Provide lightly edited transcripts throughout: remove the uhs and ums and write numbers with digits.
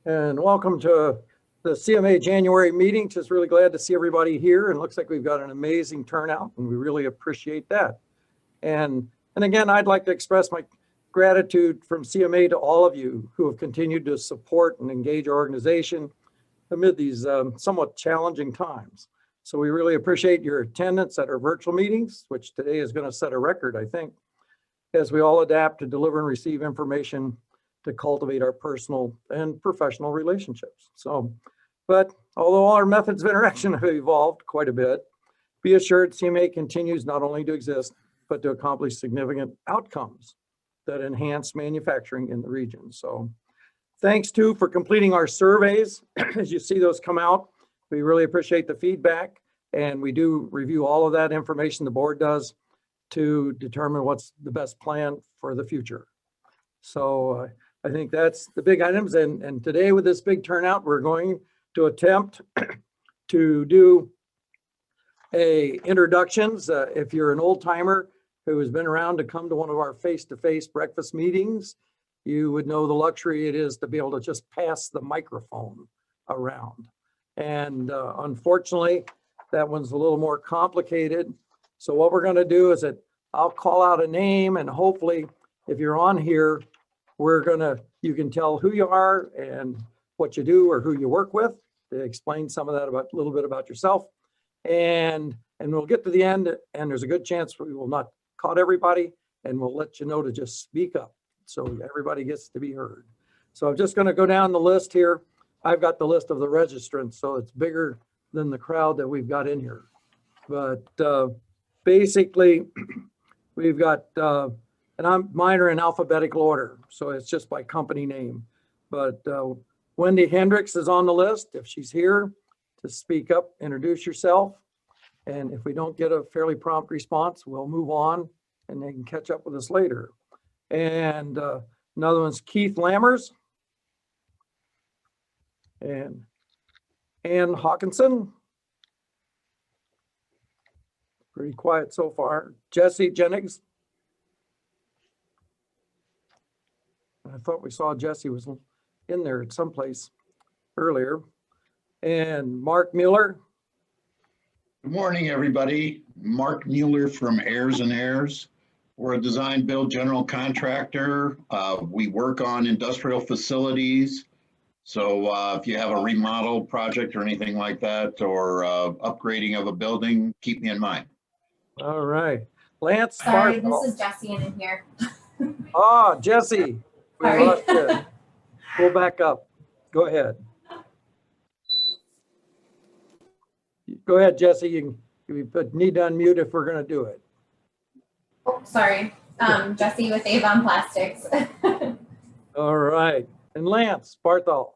And welcome to the CMA January meeting. Just really glad to see everybody here, and looks like we've got an amazing turnout, and we really appreciate that. And again, I'd like to express my gratitude from CMA to all of you who have continued to support and engage our organization amid these somewhat challenging times. So we really appreciate your attendance at our virtual meetings, which today is going to set a record, I think, as we all adapt to deliver and receive information to cultivate our personal and professional relationships. So, but although all our methods of interaction have evolved quite a bit, be assured CMA continues not only to exist, but to accomplish significant outcomes that enhance manufacturing in the region. So thanks too for completing our surveys. As you see those come out, we really appreciate the feedback, and we do review all of that information the board does to determine what's the best plan for the future. So I think that's the big items. And today with this big turnout, we're going to attempt to do introductions. If you're an old timer who has been around to come to one of our face-to-face breakfast meetings, you would know the luxury it is to be able to just pass the microphone around. And unfortunately, that one's a little more complicated. So what we're going to do is that I'll call out a name, and hopefully if you're on here, you can tell who you are and what you do or who you work with, to explain some of that a little bit about yourself. And we'll get to the end, and there's a good chance we will not caught everybody, and we'll let you know to just speak up so everybody gets to be heard. So I'm just going to go down the list here. I've got the list of the registrants, so it's bigger than the crowd that we've got in here. But basically, we've got, and mine are in alphabetical order, so it's just by company name. But Wendy Hendricks is on the list. If she's here to speak up, introduce yourself. And if we don't get a fairly prompt response, we'll move on and they can catch up with us later. And another one's Keith Lammers and Ann Hawkinson. Pretty quiet so far. Jesse Jennings. I thought we saw Jesse was in there at some place earlier. And Mark Mueller. Good morning, everybody. Mark Mueller from Airs and Airs. We're a design build general contractor. We work on industrial facilities. So if you have a remodel project or anything like that, or upgrading of a building, keep me in mind. All right. Lance. Sorry, this is Jesse in here. Oh, Jesse. We lost you. We'll back up. Go ahead. Go ahead, Jesse. You need to unmute if we're going to do it. Oh, sorry. Jesse with Avon Plastics. All right. And Lance Barthol.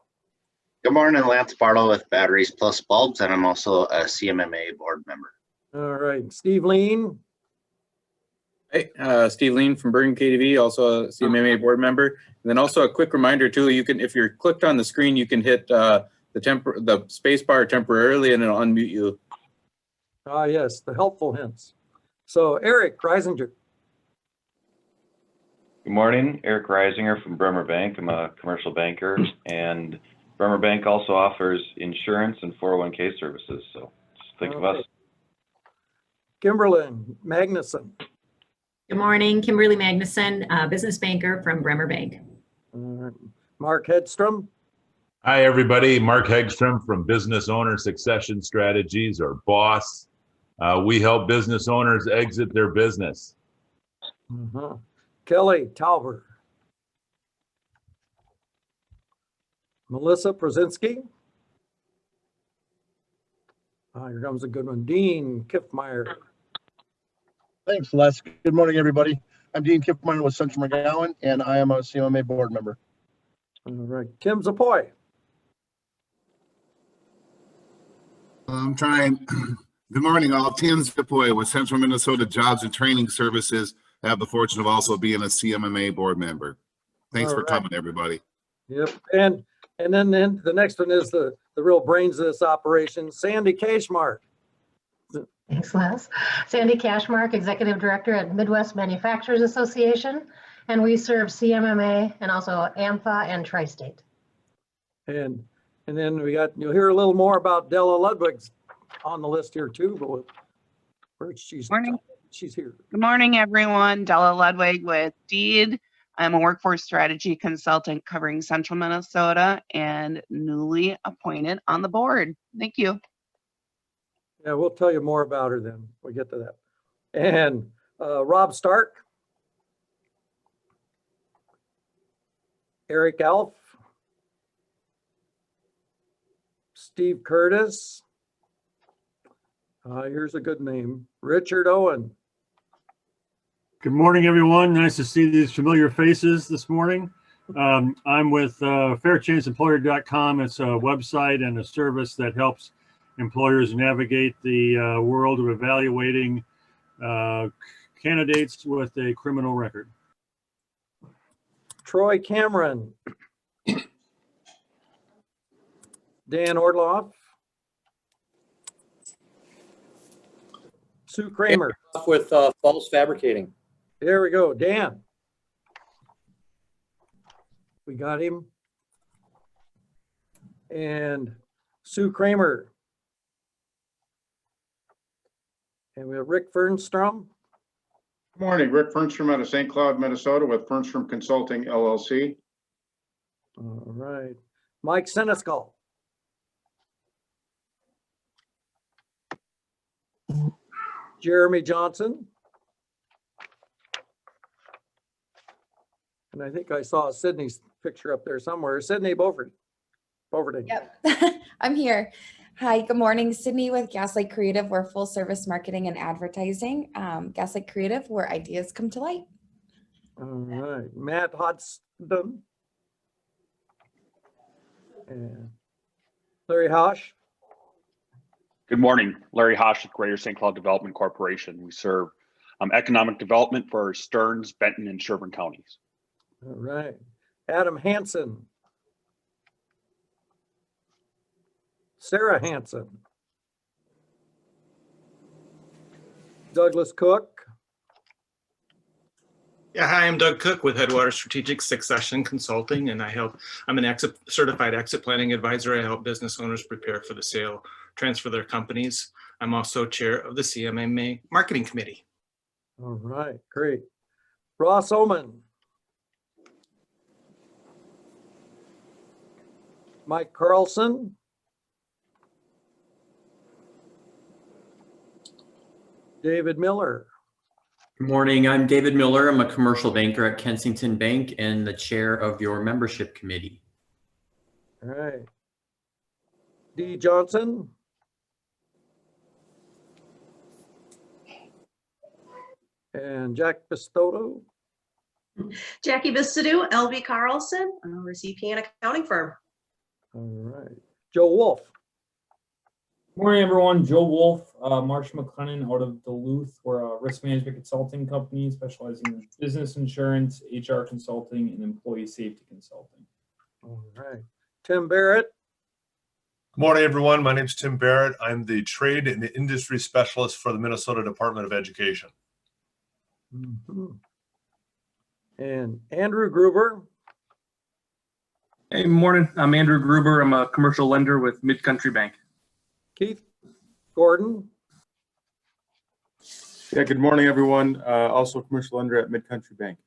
Good morning, Lance Bartle with Batteries Plus Bulbs, and I'm also a CMMA board member. All right. Steve Lean. Hey, Steve Lean from Bergen KTV, also a CMMA board member. And then also a quick reminder too, you can, if you're clicked on the screen, you can hit the space bar temporarily and it'll unmute you. Ah, yes, the helpful hints. So Eric Reisinger. Good morning, Eric Reisinger from Bremer Bank. I'm a commercial banker, and Bremer Bank also offers insurance and 401k services. So just think of us. Kimberlyn Magnuson. Good morning, Kimberly Magnuson, business banker from Bremer Bank. Mark Hedstrom. Hi, everybody. Mark Hegstrom from Business Owner Succession Strategies, or BOSS. We help business owners exit their business. Kelly Talbert. Melissa Prozinski. Here comes a good one. Dean Kiffmeyer. Thanks, Les. Good morning, everybody. I'm Dean Kiffmeyer with Central McGowan, and I am a CMMA board member. All right. Tim Zapoy. I'm trying. Good morning, all. Tim Zapoy with Central Minnesota Jobs and Training Services. I have the fortune of also being a CMMA board member. Thanks for coming, everybody. Yep. And then the next one is the real brains of this operation, Sandy Cashmark. Thanks, Les. Sandy Cashmark, Executive Director at Midwest Manufacturers Association, and we serve CMMA and also AMFA and Tri-State. And then you'll hear a little more about Della Ludwig's on the list here too, but she's here. Good morning, everyone. Della Ludwig with Deed. I'm a workforce strategy consultant covering Central Minnesota and newly appointed on the board. Thank you. Yeah, we'll tell you more about her then. We'll get to that. And Rob Stark, Eric Elf, Steve Curtis. Here's a good name, Richard Owen. Good morning, everyone. Nice to see these familiar faces this morning. I'm with fairchanceemployer.com. It's a website and a service that helps employers navigate the world of evaluating candidates with a criminal record. Troy Cameron. Dan Orloff. Sue Kramer. With Falls Fabricating. There we go, Dan. We got him. And Sue Kramer. And we have Rick Fernstrom. Good morning, Rick Fernstrom out of St. Cloud, Minnesota with Fernstrom Consulting, LLC. All right. Mike Senescal. Jeremy Johnson. And I think I saw Sydney's picture up there somewhere. Sydney Beaufort. Beauforting. Yep, I'm here. Hi, good morning. Sydney with Gaslight Creative. We're full service marketing and advertising. Gaslight Creative, where ideas come to light. All right. Matt Hodgson. And Larry Hosh. Good morning, Larry Hosh with Greater St. Cloud Development Corporation. We serve economic development for Stearns, Benton, and Sherburne counties. All right. Adam Hansen. Sarah Hansen. Douglas Cook. Yeah, hi, I'm Doug Cook with Headwater Strategic Succession Consulting, and I'm an certified exit planning advisor. I help business owners prepare for the sale, transfer their companies. I'm also chair of the CMMA Marketing Committee. All right, great. Ross Oman. Mike Carlson. David Miller. Good morning. I'm David Miller. I'm a commercial banker at Kensington Bank and the chair of your membership committee. All right. Dee Johnson. And Jack Pistoto. Jackie Bistodu, LV Carlson, we're CP and accounting firm. All right. Joe Wolf. Morning, everyone. Joe Wolf, Marsh McLennan out of Duluth. We're a risk management consulting company specializing in business insurance, HR consulting, and employee safety consulting. All right. Tim Barrett. Good morning, everyone. My name is Tim Barrett. I'm the trade and industry specialist for the Minnesota Department of Education. Mm-hmm. And Andrew Gruber. Hey, morning. I'm Andrew Gruber. I'm a commercial lender with Mid-Country Bank. Keith Gordon. Yeah, good morning, everyone. Also a commercial lender at Mid-Country Bank.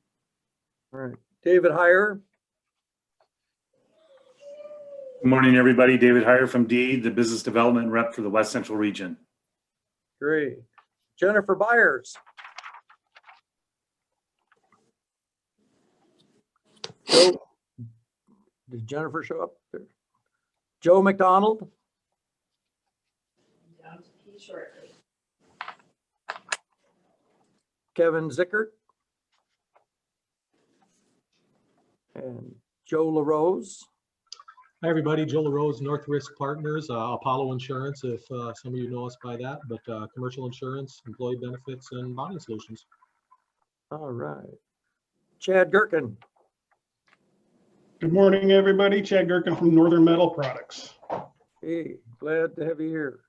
All right. David Heyer. Good morning, everybody. David Heyer from Deed, the business development rep for the West Central region. Great. Jennifer Byers. Joe, did Jennifer show up there? Joe McDonald. Shortly. Kevin Zickert. And Joe LaRose. Hi, everybody. Joe LaRose, North Risk Partners, Apollo Insurance, if some of you know us by that, but commercial insurance, employee benefits, and bonding solutions. All right. Chad Gherkin. Good morning, everybody. Chad Gherkin from Northern Metal Products. Hey, glad to have you here.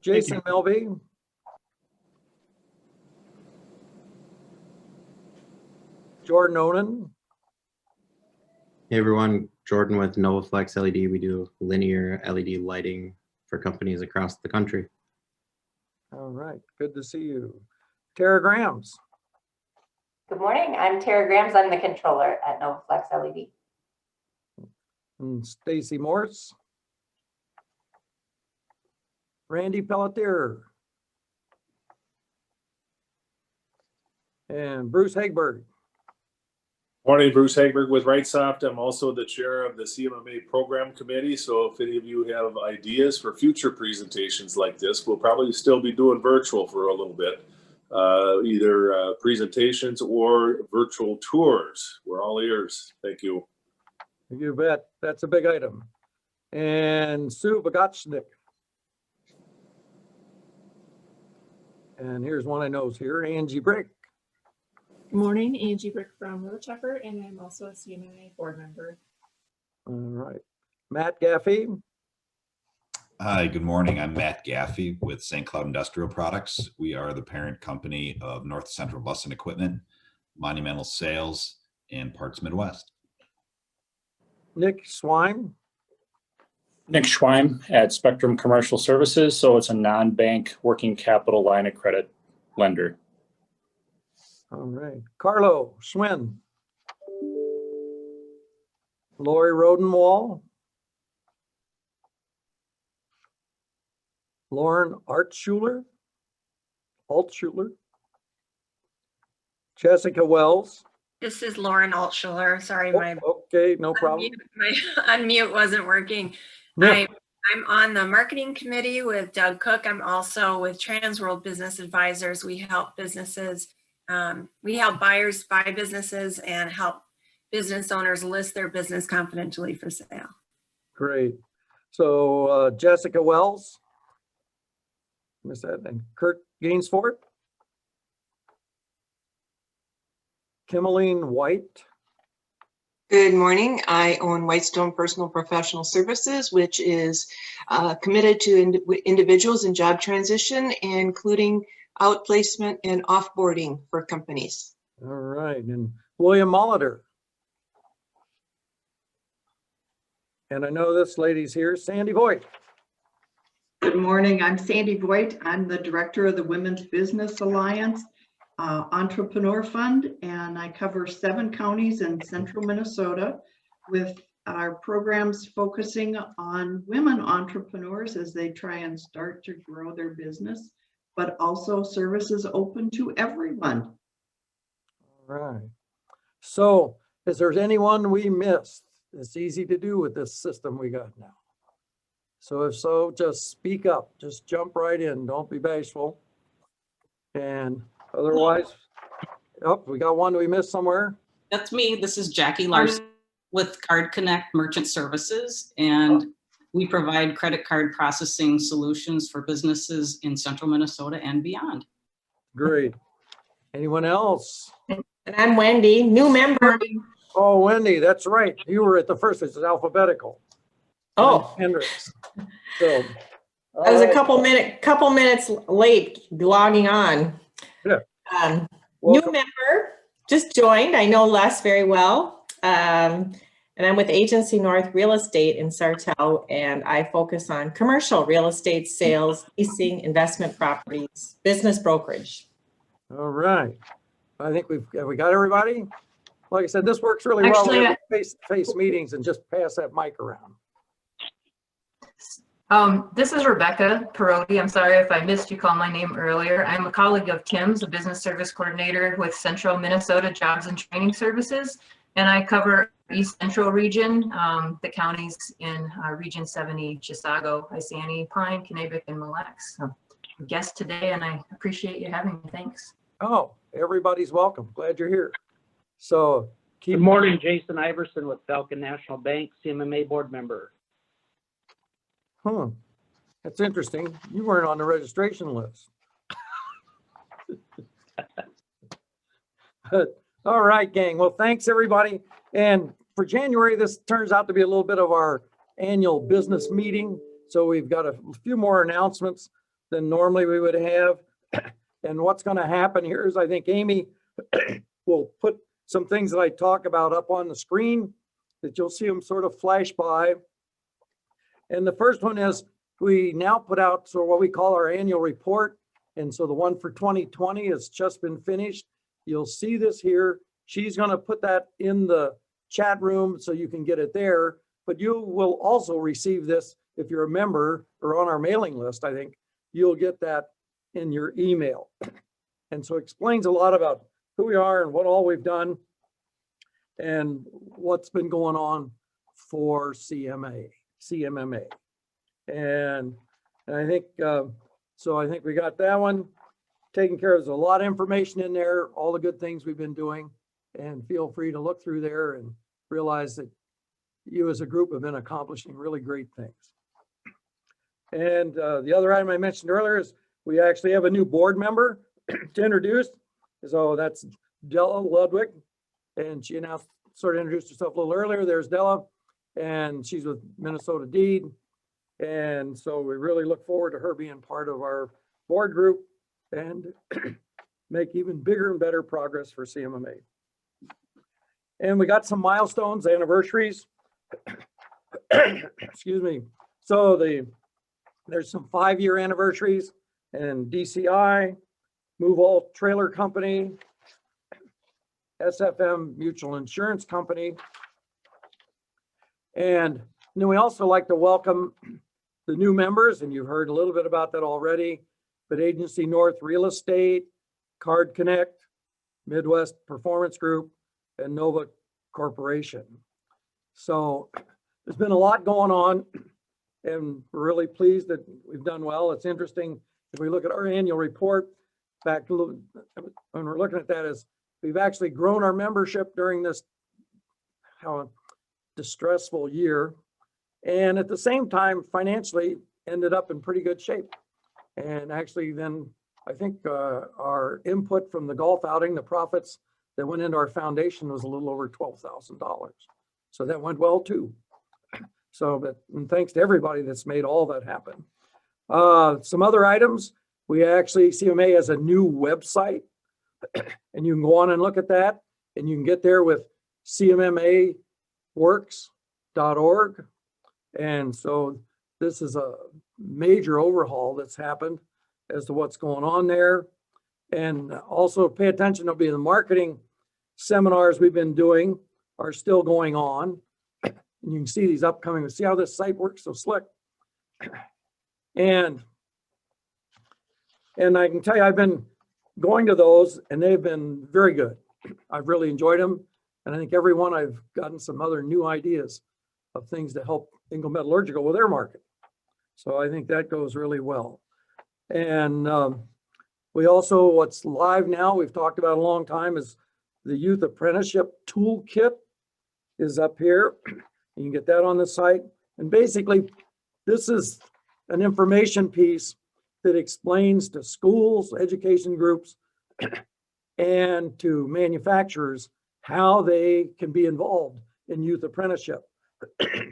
Jason Melby. Jordan Onan. Hey everyone, Jordan with NovaFlex LED. We do linear LED lighting for companies across the country. All right, good to see you. Tara Grams. Good morning, I'm Tara Grams. I'm the controller at NovaFlex LED. And Stacy Morse. Randy Pelletier. And Bruce Hagberg. Morning, Bruce Hagberg with RightSoft. I'm also the chair of the CMMA program committee. So if any of you have ideas for future presentations like this, we'll probably still be doing virtual for a little bit, either presentations or virtual tours. We're all ears. Thank you. You bet. That's a big item. And Sue Bogachnik. And here's one I know is here, Angie Brick. Good morning, Angie Brick from Chapter, and I'm also a CMMA board member. All right. Matt Gaffey. Hi, good morning. I'm Matt Gaffey with St. Cloud Industrial Products. We are the parent company of North Central Bus and Equipment, Monumental Sales, and Parts Midwest. Nick Swine. Nick Schweim at Spectrum Commercial Services. So it's a non-bank working capital line of credit lender. All right. Carlo Schwinn. Lori Rodenwall. Lauren Altschuler. Jessica Wells. This is Lauren Altschuler. Sorry, okay, no problem. My unmute wasn't working. No. I'm on the marketing committee with Doug Cook. I'm also with Transworld Business Advisors. We help businesses, we help buyers buy businesses and help business owners list their business confidentially for sale. Great. So Jessica Wells. Miss that, and Kurt Gainsford. Kimmeline White. Good morning. I own Whitestone Personal Professional Services, which is committed to individuals in job transition, including outplacement and offboarding for companies. All right, and William Molitor. And I know this lady's here, Sandy Voigt. Good morning. I'm Sandy Voigt. I'm the director of the Women's Business Alliance Entrepreneur Fund, and I cover 7 counties in central Minnesota with our programs focusing on women entrepreneurs as they try and start to grow their business, but also services open to everyone. All right. So is there anyone we missed? It's easy to do with this system we got now. So if so, just speak up, just jump right in. Don't be bashful. And otherwise, oh, we got one we missed somewhere. That's me. This is Jackie Larson with Card Connect Merchant Services, and we provide credit card processing solutions for businesses in central Minnesota and beyond. Great. Anyone else? And I'm Wendy, new member. Oh, Wendy, that's right. You were at the first, it's alphabetical. Oh. Hendricks. So, I was a couple minutes late logging on. Yeah. New member, just joined. I know Les very well. And I'm with Agency North Real Estate in Sartell, and I focus on commercial real estate sales, leasing, investment properties, business brokerage. All right. I think have we got everybody? Like I said, this works really well. Actually, We have face-to-face meetings and just pass that mic around. This is Rebecca Perotti. I'm sorry if I missed you call my name earlier. I'm a colleague of Tim's, a business service coordinator with Central Minnesota Jobs and Training Services, and I cover East Central region, the counties in Region 70, Chisago, Isani, Pine, Kanabec, and Mille Lacs. So, guest today, and I appreciate you having me. Thanks. Oh, everybody's welcome. Glad you're here. So, good morning, Jason Iverson with Falcon National Bank, CMMA board member. That's interesting. You weren't on the registration list. All right, gang. Well, thanks everybody. And for January, this turns out to be a little bit of our annual business meeting. So we've got a few more announcements than normally we would have. And what's going to happen here is I think Amy will put some things that I talk about up on the screen. that you'll see them sort of flash by. And the first one is we now put out so what we call our annual report. And so the one for 2020 has just been finished. You'll see this here. She's going to put that in the chat room so you can get it there. But you will also receive this if you're a member or on our mailing list. I think you'll get that in your email. And so it explains a lot about who we are and what all we've done and what's been going on for CMMA. And I think, so I think we got that one taken care of. There's a lot of information in there, all the good things we've been doing, and feel free to look through there and realize that you as a group have been accomplishing really great things. And the other item I mentioned earlier is we actually have a new board member to introduce. So that's Della Ludwig, and she announced, sort of introduced herself a little earlier. There's Della, and she's with Minnesota Deed. And so we really look forward to her being part of our board group and make even bigger and better progress for CMMA. And we got some milestones, anniversaries. Excuse me. So there's some 5-year anniversaries, and DCI, Move All Trailer Company, SFM Mutual Insurance Company. And then we also like to welcome the new members, and you've heard a little bit about that already, but Agency North Real Estate, Card Connect, Midwest Performance Group, and Nova Corporation. So there's been a lot going on, and we're really pleased that we've done well. It's interesting, if we look at our annual report, back to when we're looking at that, is we've actually grown our membership during this distressful year, and at the same time financially ended up in pretty good shape. And actually then I think our input from the golf outing, the profits that went into our foundation was a little over $12,000. So that went well too. So, but and thanks to everybody that's made all that happen. Some other items, we actually, CMMA has a new website, and you can go on and look at that, and you can get there with CMMAworks.org. And so this is a major overhaul that's happened as to what's going on there. And also pay attention, there'll be the marketing seminars we've been doing are still going on. And you can see these upcoming, see how this site works so slick. And I can tell you, I've been going to those and they've been very good. I've really enjoyed them. And I think every one I've gotten some other new ideas of things to help Ingle Metallurgical with their market. So I think that goes really well. And we also, what's live now, we've talked about a long time, is the Youth Apprenticeship Toolkit is up here. You can get that on the site. And basically, this is an information piece that explains to schools, education groups, and to manufacturers how they can be involved in youth apprenticeship.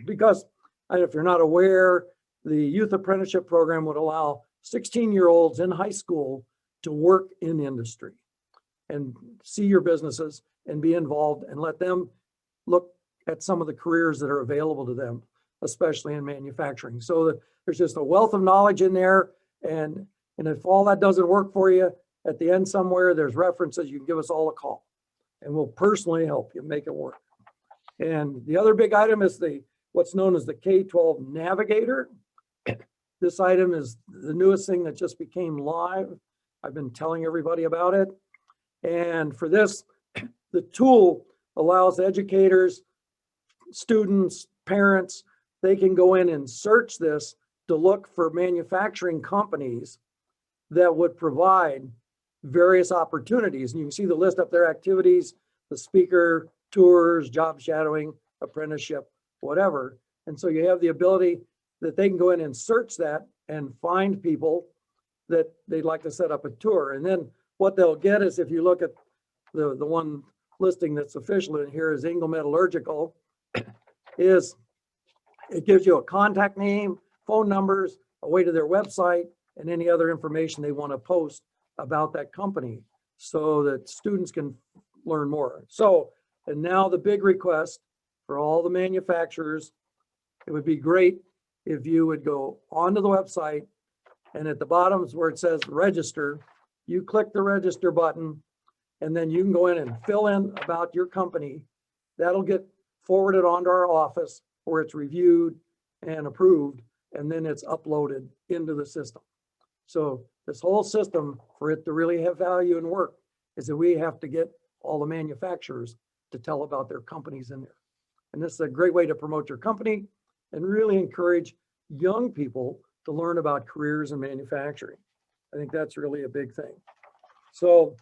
Because if you're not aware, the youth apprenticeship program would allow 16-year-olds in high school to work in industry and see your businesses and be involved and let them look at some of the careers that are available to them, especially in manufacturing. So there's just a wealth of knowledge in there. And if all that doesn't work for you, at the end somewhere, there's references. You can give us all a call and we'll personally help you make it work. And the other big item is what's known as the K12 Navigator. This item is the newest thing that just became live. I've been telling everybody about it. And for this, the tool allows educators, students, parents, they can go in and search this to look for manufacturing companies that would provide various opportunities. And you can see the list up there, activities, the speaker, tours, job shadowing, apprenticeship, whatever. And so you have the ability that they can go in and search that and find people that they'd like to set up a tour. And then what they'll get is, if you look at the one listing that's official in here is Ingle Metallurgical, is it gives you a contact name, phone numbers, a way to their website, and any other information they want to post about that company so that students can learn more. So, and now the big request for all the manufacturers. It would be great if you would go onto the website, and at the bottom is where it says register. You click the register button, and then you can go in and fill in about your company. That'll get forwarded onto our office where it's reviewed and approved, and then it's uploaded into the system. So this whole system, for it to really have value and work, is that we have to get all the manufacturers to tell about their companies in there. And this is a great way to promote your company and really encourage young people to learn about careers in manufacturing. I think that's really a big thing. So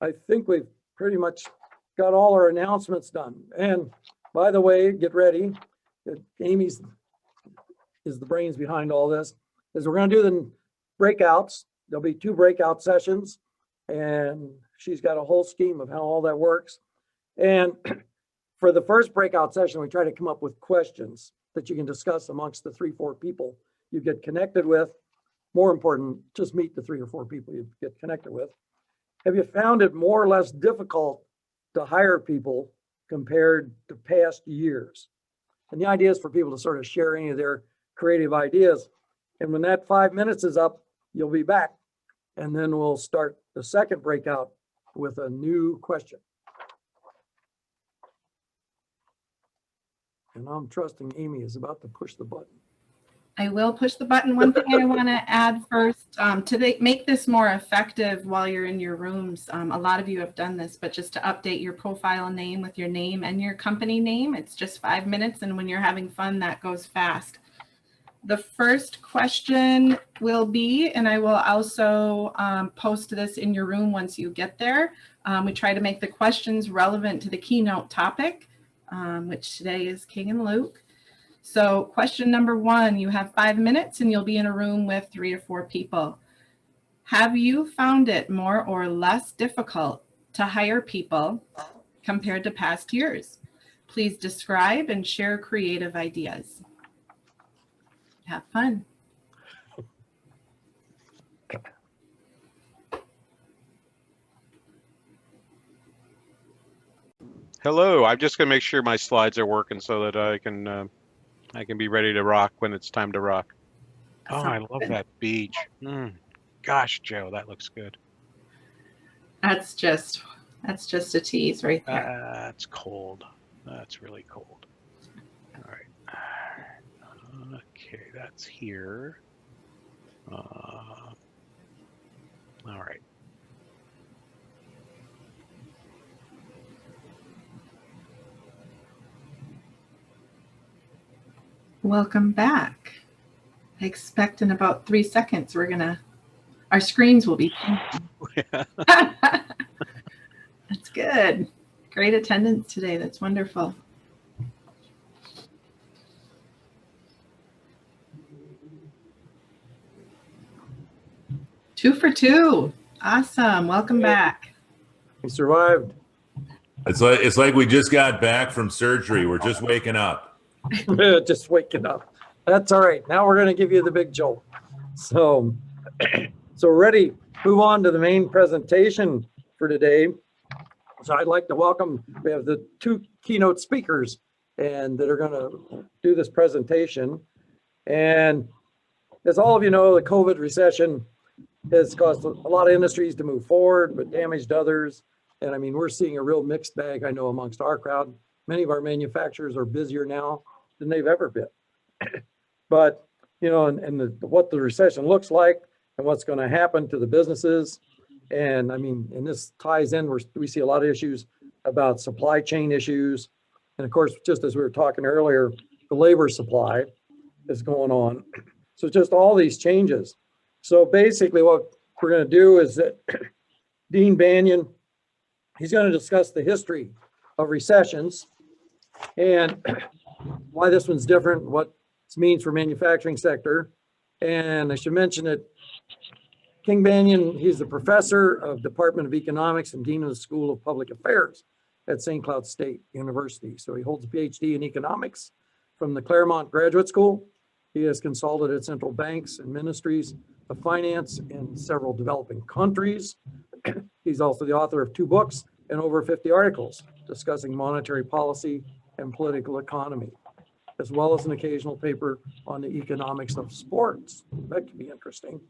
I think we've pretty much got all our announcements done. And by the way, get ready. Amy's is the brains behind all this. Is we're going to do the breakouts. There'll be 2 breakout sessions, and she's got a whole scheme of how all that works. And for the first breakout session, we try to come up with questions that you can discuss amongst the 3-4 people you get connected with. More important, just meet the 3 or 4 people you get connected with. Have you found it more or less difficult to hire people compared to past years? And the idea is for people to sort of share any of their creative ideas. And when that 5 minutes is up, you'll be back. And then we'll start the second breakout with a new question. And I'm trusting Amy is about to push the button. I will push the button. One thing I want to add first, to make this more effective while you're in your rooms, a lot of you have done this, but just to update your profile name with your name and your company name, it's just 5 minutes. And when you're having fun, that goes fast. The first question will be, and I will also post this in your room once you get there. We try to make the questions relevant to the keynote topic, which today is King and Luke. So question number 1, you have 5 minutes and you'll be in a room with 3 or 4 people. Have you found it more or less difficult to hire people compared to past years? Please describe and share creative ideas. Have fun. Hello, I'm just gonna make sure my slides are working so that I can be ready to rock when it's time to rock. Oh, I love that beach. Gosh, Joe, that looks good. That's just a tease right there. That's cold. That's really cold. All right. Okay, that's here. All right. Welcome back. I expect in about 3 seconds our screens will be changing. That's good. Great attendance today. That's wonderful. Two for 2. Awesome. Welcome back. We survived. It's like we just got back from surgery. We're just waking up. Just waking up. That's all right. Now we're going to give you the big jolt. So ready, move on to the main presentation for today. So I'd like to welcome, we have the 2 keynote speakers and that are going to do this presentation. And as all of you know, the COVID recession has caused a lot of industries to move forward, but damaged others. And I mean, we're seeing a real mixed bag, I know, amongst our crowd. Many of our manufacturers are busier now than they've ever been. But, you know, what the recession looks like and what's going to happen to the businesses. And I mean, and this ties in, we see a lot of issues about supply chain issues. And of course, just as we were talking earlier, the labor supply is going on. So just all these changes. So basically what we're going to do is that Dean Banaian, he's going to discuss the history of recessions and why this one's different, what it means for manufacturing sector. And I should mention that King Banaian, he's the professor of Department of Economics and Dean of the School of Public Affairs at St. Cloud State University. So he holds a PhD in economics from the Claremont Graduate School. He has consulted at central banks and ministries of finance in several developing countries. He's also the author of 2 books and over 50 articles discussing monetary policy and political economy, as well as an occasional paper on the economics of sports. That could be interesting.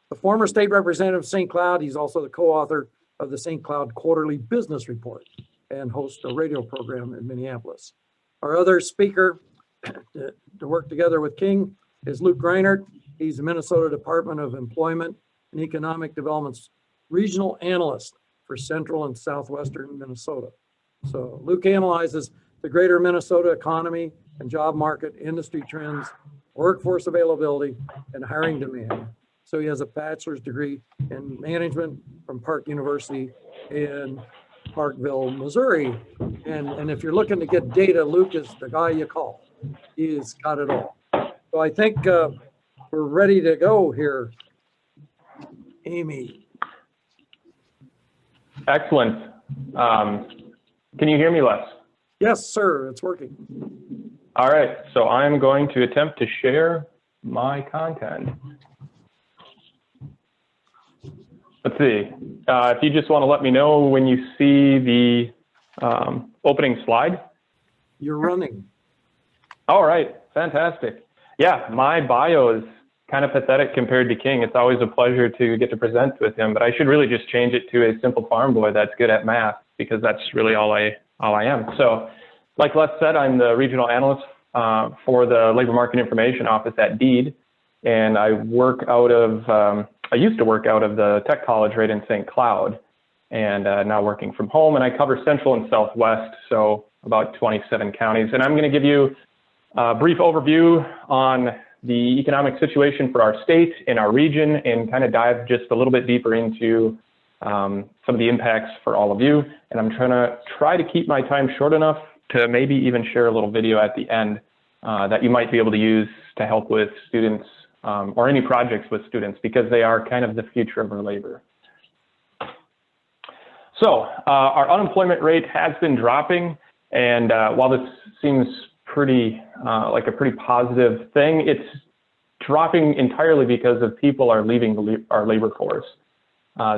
The former state representative of St. Cloud, he's also the co-author of the St. Cloud Quarterly Business Report and hosts a radio program in Minneapolis. Our other speaker to work together with King is Luke Greiner. He's the Minnesota Department of Employment and Economic Development's regional analyst for Central and Southwestern Minnesota. So Luke analyzes the greater Minnesota economy and job market, industry trends, workforce availability, and hiring demand. So he has a bachelor's degree in management from Park University in Parkville, Missouri. And if you're looking to get data, Luke is the guy you call. He's got it all. So I think we're ready to go here. Amy. Excellent. Can you hear me, Les? Yes, sir. It's working. All right. So I'm going to attempt to share my content. Let's see. If you just want to let me know when you see the opening slide. You're running. All right. Fantastic. Yeah, my bio is kind of pathetic compared to King. It's always a pleasure to get to present with him, but I should really just change it to a simple farm boy that's good at math, because that's really all I am. So like Les said, I'm the regional analyst for the Labor Market Information Office at DEED, and I work out of, I used to work out of the tech college right in St. Cloud, and now working from home, and I cover Central and Southwest, so about 27 counties. And I'm going to give you a brief overview on the economic situation for our state and our region, and kind of dive just a little bit deeper into some of the impacts for all of you. And I'm try to keep my time short enough to maybe even share a little video at the end that you might be able to use to help with students or any projects with students, because they are kind of the future of our labor. So our unemployment rate has been dropping, and while this seems pretty like a pretty positive thing, it's dropping entirely because of people are leaving our labor force.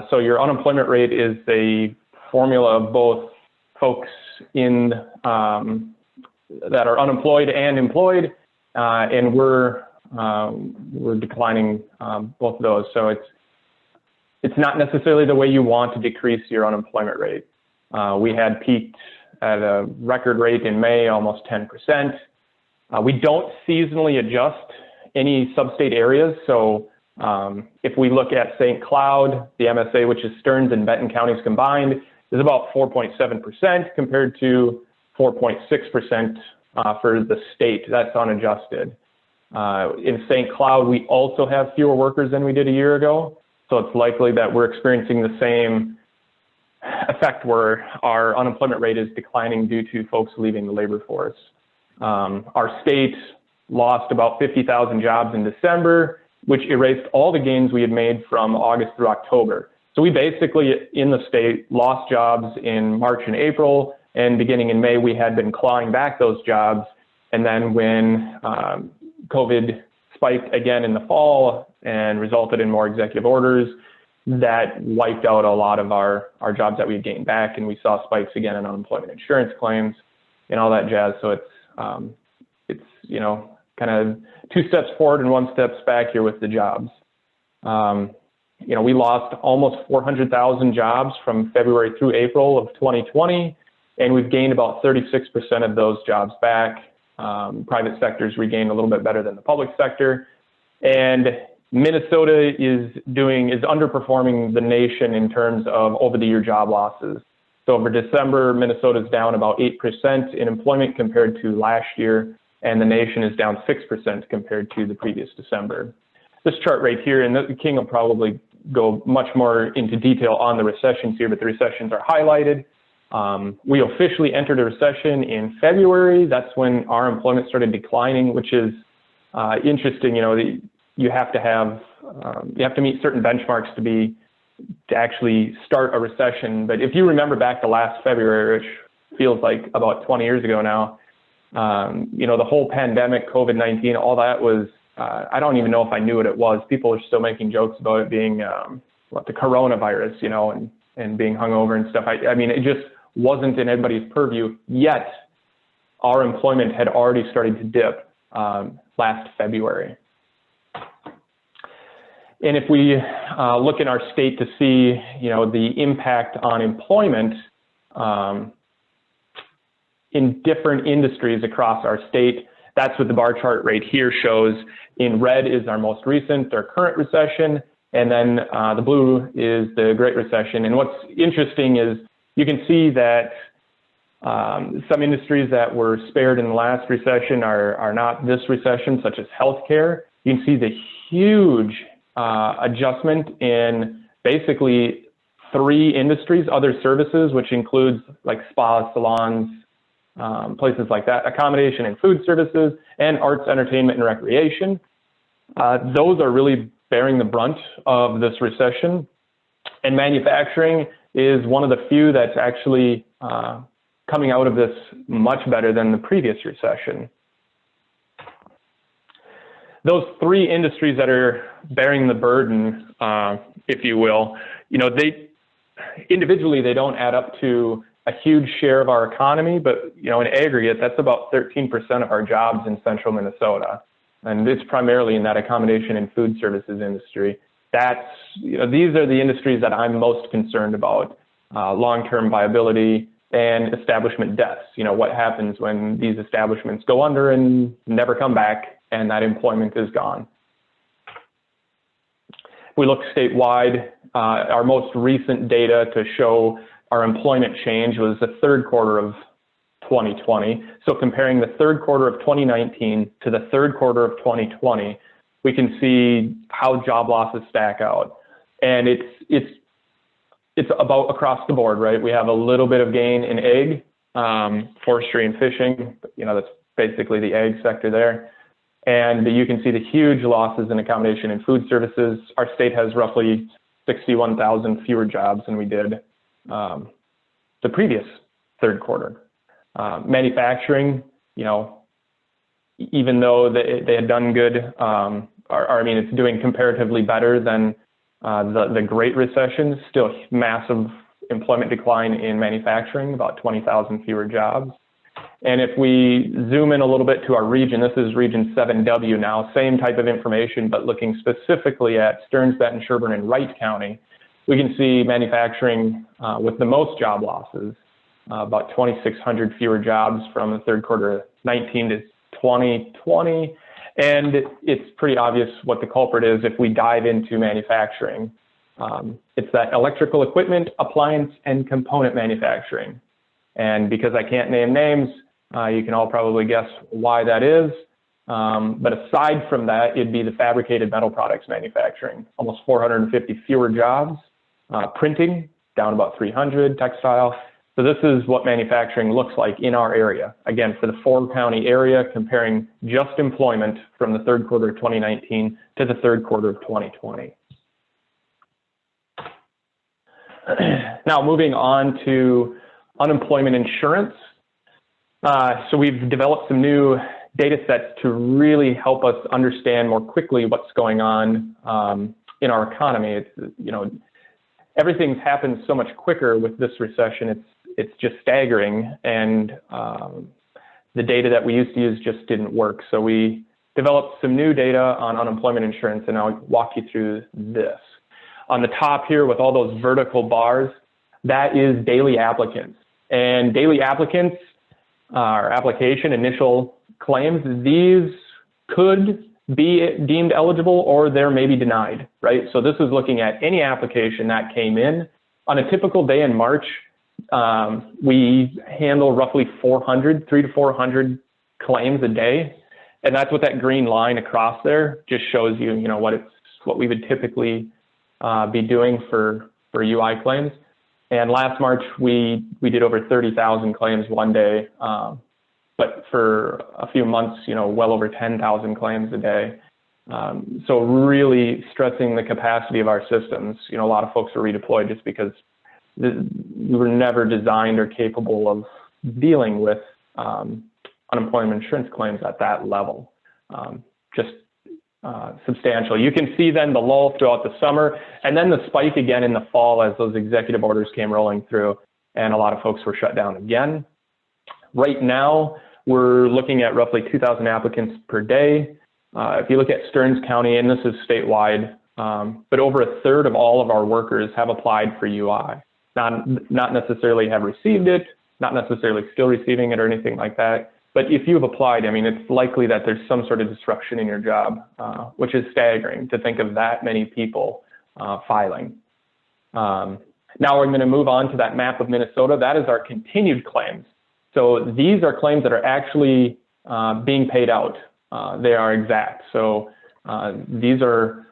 So your unemployment rate is a formula of both folks in that are unemployed and employed, and we're declining both of those. So it's not necessarily the way you want to decrease your unemployment rate. We had peaked at a record rate in May, almost 10%. We don't seasonally adjust any sub-state areas. So if we look at St. Cloud, the MSA, which is Stearns and Benton counties combined, is about 4.7% compared to 4.6% for the state. That's unadjusted. In St. Cloud, we also have fewer workers than we did a year ago. So it's likely that we're experiencing the same effect where our unemployment rate is declining due to folks leaving the labor force. Our state lost about 50,000 jobs in December, which erased all the gains we had made from August through October. So we basically, in the state, lost jobs in March and April, and beginning in May, we had been clawing back those jobs. And then when COVID spiked again in the fall and resulted in more executive orders, that wiped out a lot of our jobs that we had gained back, and we saw spikes again in unemployment insurance claims and all that jazz. So it's you know, kind of 2 steps forward and 1 step back here with the jobs. You know, we lost almost 400,000 jobs from February through April of 2020, and we've gained about 36% of those jobs back. Private sector's regained a little bit better than the public sector, and Minnesota is underperforming the nation in terms of over-the-year job losses. So over December, Minnesota's down about 8% in employment compared to last year, and the nation is down 6% compared to the previous December. This chart right here, and the King will probably go much more into detail on the recessions here, but the recessions are highlighted. We officially entered a recession in February. That's when our employment started declining, which is interesting. You know, you have to meet certain benchmarks to actually start a recession. But if you remember back to last February, which feels like about 20 years ago now, you know, the whole pandemic, COVID-19, all that was, I don't even know if I knew what it was. People are still making jokes about it being the coronavirus, you know, and being hungover and stuff. I mean, it just wasn't in anybody's purview. Yet our employment had already started to dip last February. And if we look in our state to see, the impact on employment in different industries across our state, that's what the bar chart right here shows. In red is our most recent, our current recession, and then the blue is the Great Recession. And what's interesting is you can see that some industries that were spared in the last recession are not this recession, such as healthcare. You can see the huge adjustment in basically 3 industries, other services, which includes like spas, salons, places like that, accommodation and food services, and arts, entertainment, and recreation. Those are really bearing the brunt of this recession. And manufacturing is one of the few that's actually coming out of this much better than the previous recession. Those 3 industries that are bearing the burden, if you will, they individually, they don't add up to a huge share of our economy, but in aggregate, that's about 13% of our jobs in central Minnesota. And it's primarily in that accommodation and food services industry. That's, these are the industries that I'm most concerned about, long-term viability and establishment deaths. What happens when these establishments go under and never come back and that employment is gone. If we look statewide, our most recent data to show our employment change was the 3rd quarter of 2020. So comparing the 3rd quarter of 2019 to the 3rd quarter of 2020, we can see how job losses stack out. And it's about across the board, right? We have a little bit of gain in ag, forestry and fishing, that's basically the ag sector there. And you can see the huge losses in accommodation and food services. Our state has roughly 61,000 fewer jobs than we did the previous 3rd quarter. Manufacturing, even though they had done good, it's doing comparatively better than the Great Recession, still massive employment decline in manufacturing, about 20,000 fewer jobs. And if we zoom in a little bit to our region, this is region 7W now, same type of information, but looking specifically at Stearns, Benton, Sherburne, and Wright County, we can see manufacturing with the most job losses, about 2,600 fewer jobs from the 3rd quarter of 19 to 2020. And it's pretty obvious what the culprit is if we dive into manufacturing. It's that electrical equipment, appliance, and component manufacturing. And because I can't name names, you can all probably guess why that is. But aside from that, it'd be the fabricated metal products manufacturing, almost 450 fewer jobs. Printing, down about 300, textile. So this is what manufacturing looks like in our area. Again, for the 4-county area, comparing just employment from the 3rd quarter of 2019 to the 3rd quarter of 2020. Now, moving on to unemployment insurance. So we've developed some new data sets to really help us understand more quickly what's going on in our economy. Everything's happened so much quicker with this recession. It's just staggering, and the data that we used to use just didn't work. So we developed some new data on unemployment insurance, and I'll walk you through this. On the top here with all those vertical bars, that is daily applicants. And daily applicants, our application, initial claims, these could be deemed eligible or they're maybe denied, right? So this is looking at any application that came in. On a typical day in March, we handle roughly 300 to 400 claims a day. And that's what that green line across there just shows you, what we would typically be doing for UI claims. And last March, we did over 30,000 claims one day. But for a few months, well over 10,000 claims a day. So really stressing the capacity of our systems. A lot of folks are redeployed just because we were never designed or capable of dealing with unemployment insurance claims at that level. Substantial. You can see then the lull throughout the summer and then the spike again in the fall as those executive orders came rolling through and a lot of folks were shut down again. Right now, we're looking at roughly 2,000 applicants per day. If you look at Stearns County, and this is statewide, but over a third of all of our workers have applied for UI. Not necessarily have received it, not necessarily still receiving it or anything like that. But if you've applied, I mean, it's likely that there's some sort of disruption in your job, which is staggering to think of that many people filing. Now we're going to move on to that map of Minnesota. That is our continued claims. So these are claims that are actually being paid out. They are exact. So these are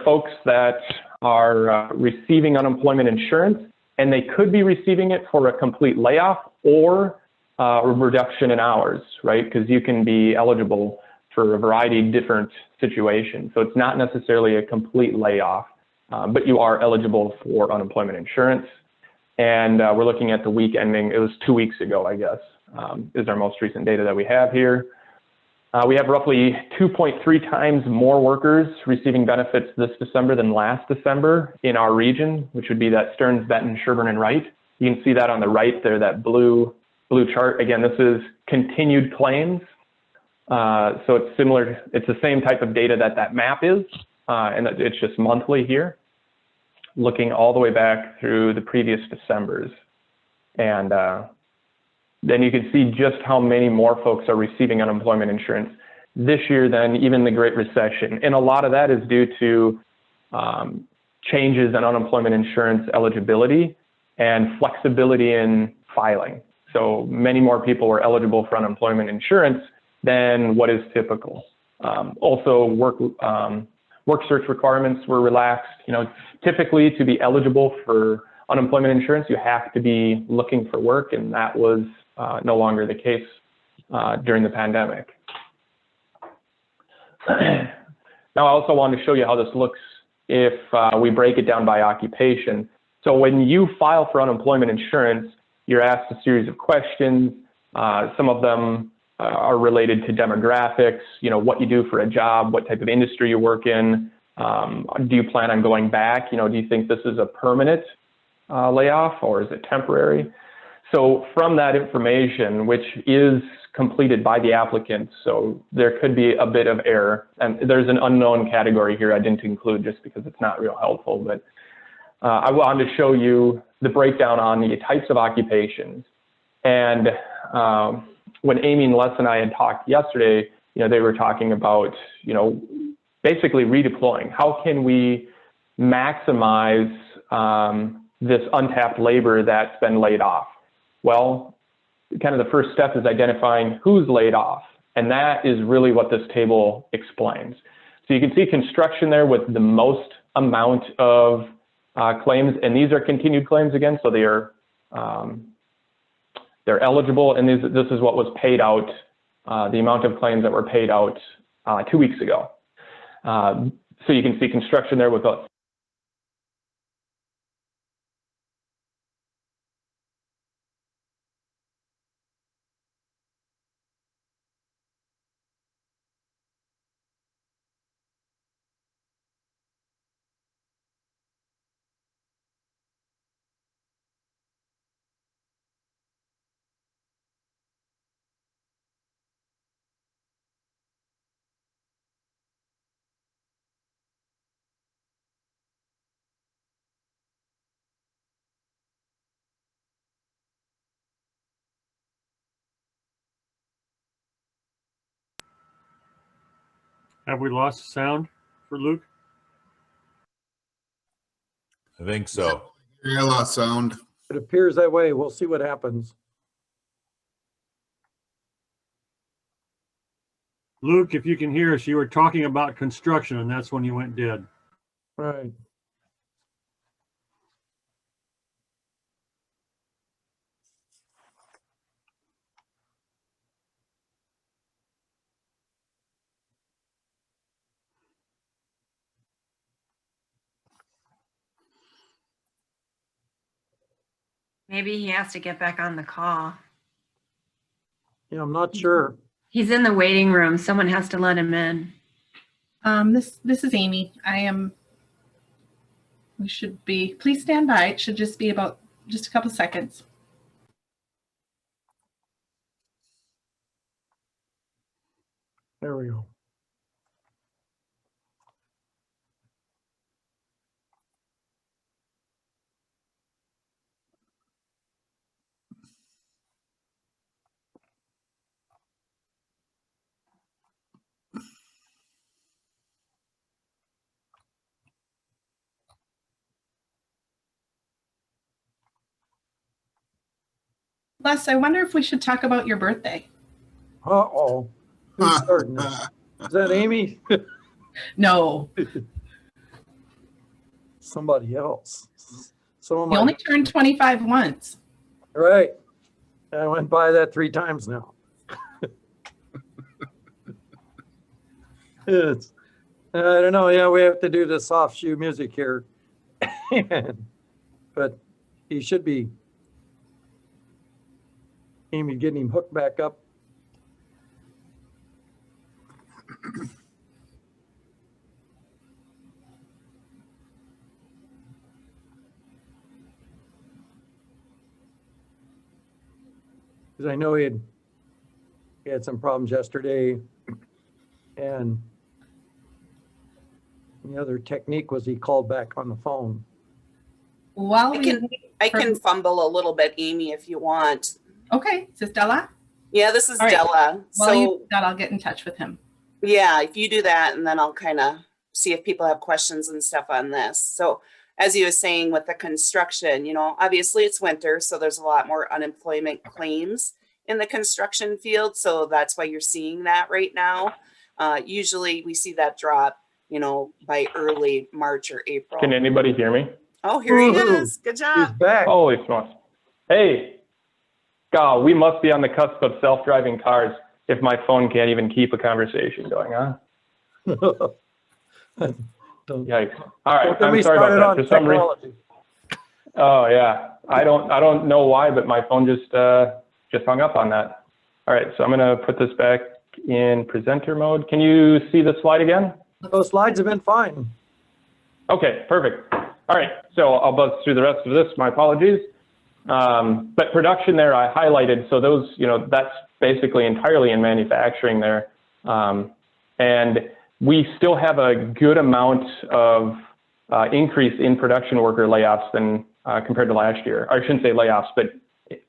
folks that are receiving unemployment insurance, and they could be receiving it for a complete layoff or a reduction in hours, right? Because you can be eligible for a variety of different situations. So it's not necessarily a complete layoff, but you are eligible for unemployment insurance. And we're looking at the week ending, it was 2 weeks ago, I guess, is our most recent data that we have here. We have roughly 2.3 times more workers receiving benefits this December than last December in our region, which would be that Stearns, Benton, Sherburne, and Wright. You can see that on the right there, that blue chart. Again, this is continued claims. So it's similar, it's the same type of data that map is, and it's just monthly here, looking all the way back through the previous Decembers. And then you can see just how many more folks are receiving unemployment insurance this year than even the Great Recession. And a lot of that is due to changes in unemployment insurance eligibility and flexibility in filing. So many more people were eligible for unemployment insurance than what is typical. Also, work search requirements were relaxed. You know, typically to be eligible for unemployment insurance, you have to be looking for work, and that was no longer the case during the pandemic. Now, I also wanted to show you how this looks if we break it down by occupation. So when you file for unemployment insurance, you're asked a series of questions. Some of them are related to demographics, you know, what you do for a job, what type of industry you work in. Do you plan on going back? You know, do you think this is a permanent layoff or is it temporary? So from that information, which is completed by the applicant, so there could be a bit of error. And there's an unknown category here I didn't include just because it's not real helpful, but I wanted to show you the breakdown on the types of occupations. And when Amy and Les and I had talked yesterday, you know, they were talking about, you know, basically redeploying. How can we maximize this untapped labor that's been laid off? Well, kind of the first step is identifying who's laid off. And that is really what this table explains. So you can see construction there with the most amount of claims, and these are continued claims again, so they are they're eligible, and this is what was paid out, the amount of claims that were paid out 2 weeks ago. So you can see construction there with a Have we lost sound for Luke? I think so. Yeah, I lost sound. It appears that way. We'll see what happens. Luke, if you can hear us, you were talking about construction, and that's when you went dead. Right. Maybe he has to get back on the call. Yeah, I'm not sure. He's in the waiting room. Someone has to let him in. This is Amy. We should be, please stand by. It should just be about just a couple seconds. There we go. Les, I wonder if we should talk about your birthday. Uh-oh. Who's starting this? Is that Amy? No. Somebody else. Some of You my, only turned 25 once. right. I went by that 3 times now. It's, I don't know. Yeah, we have to do the soft shoe music here. But he should be, Amy, getting him hooked back up. Because I know he had some problems yesterday, and the other technique was he called back on the phone. While I can fumble a little bit, Amy, if you want. Okay, is this Della? Yeah, this is All right. Della. While you So do that, I'll get in touch with him. yeah, if you do that, and then I'll kind of see if people have questions and stuff on this. So as you were saying with the construction, you know, obviously it's winter, so there's a lot more unemployment claims in the construction field. So that's why you're seeing that right now. Usually we see that drop, you know, by early March or April. Can anybody hear me? Oh, here he is. Good job. He's back. Holy smokes. Hey, God, we must be on the cusp of self-driving cars if my phone can't even keep a conversation going, huh? Yikes. All right, I'm sorry about that. For some reason. Oh yeah, I don't know why, but my phone just hung up on that. All right, so I'm gonna put this back in presenter mode. Can you see the slide again? Those slides have been fine. Okay, perfect. All right, so I'll buzz through the rest of this. My apologies. But production there I highlighted. So those, you know, that's basically entirely in manufacturing there. And we still have a good amount of increase in production worker layoffs than compared to last year. Or I shouldn't say layoffs, but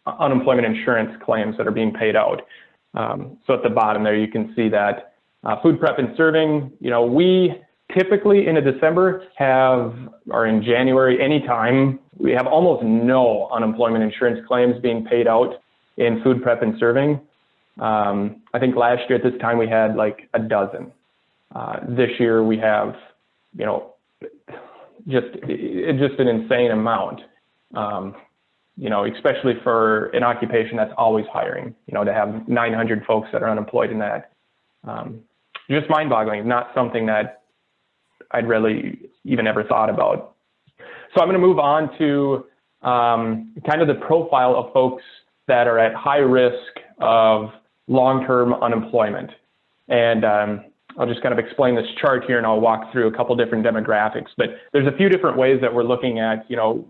unemployment insurance claims that are being paid out. So at the bottom there, you can see that food prep and serving, you know, we typically in a December or in January, anytime, we have almost no unemployment insurance claims being paid out in food prep and serving. I think last year at this time we had like a dozen. This year we have, you know, just an insane amount. You know, especially for an occupation that's always hiring, you know, to have 900 folks that are unemployed in that. Just mind-boggling, not something that I'd really even ever thought about. So I'm going to move on to kind of the profile of folks that are at high risk of long-term unemployment. And I'll just kind of explain this chart here and I'll walk through a couple different demographics. But there's a few different ways that we're looking at, you know,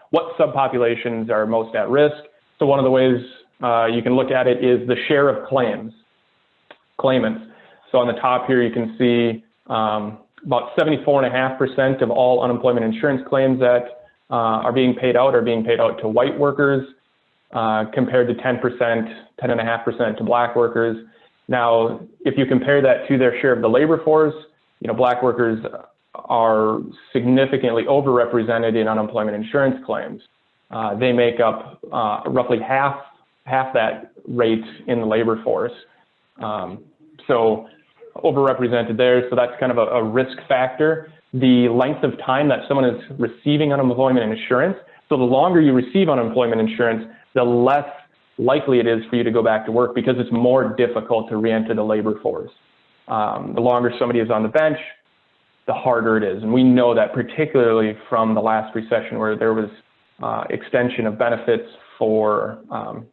what subpopulations are most at risk. So one of the ways you can look at it is the share of claimants. So on the top here, you can see about 74.5% of all unemployment insurance claims that are being paid out to white workers, compared to 10.5% to black workers. Now, if you compare that to their share of the labor force, you know, black workers are significantly overrepresented in unemployment insurance claims. They make up roughly half that rate in the labor force. So overrepresented there, so that's kind of a risk factor. The length of time that someone is receiving unemployment insurance, so the longer you receive unemployment insurance, the less likely it is for you to go back to work because it's more difficult to re-enter the labor force. The longer somebody is on the bench, the harder it is. And we know that particularly from the last recession where there was extension of benefits for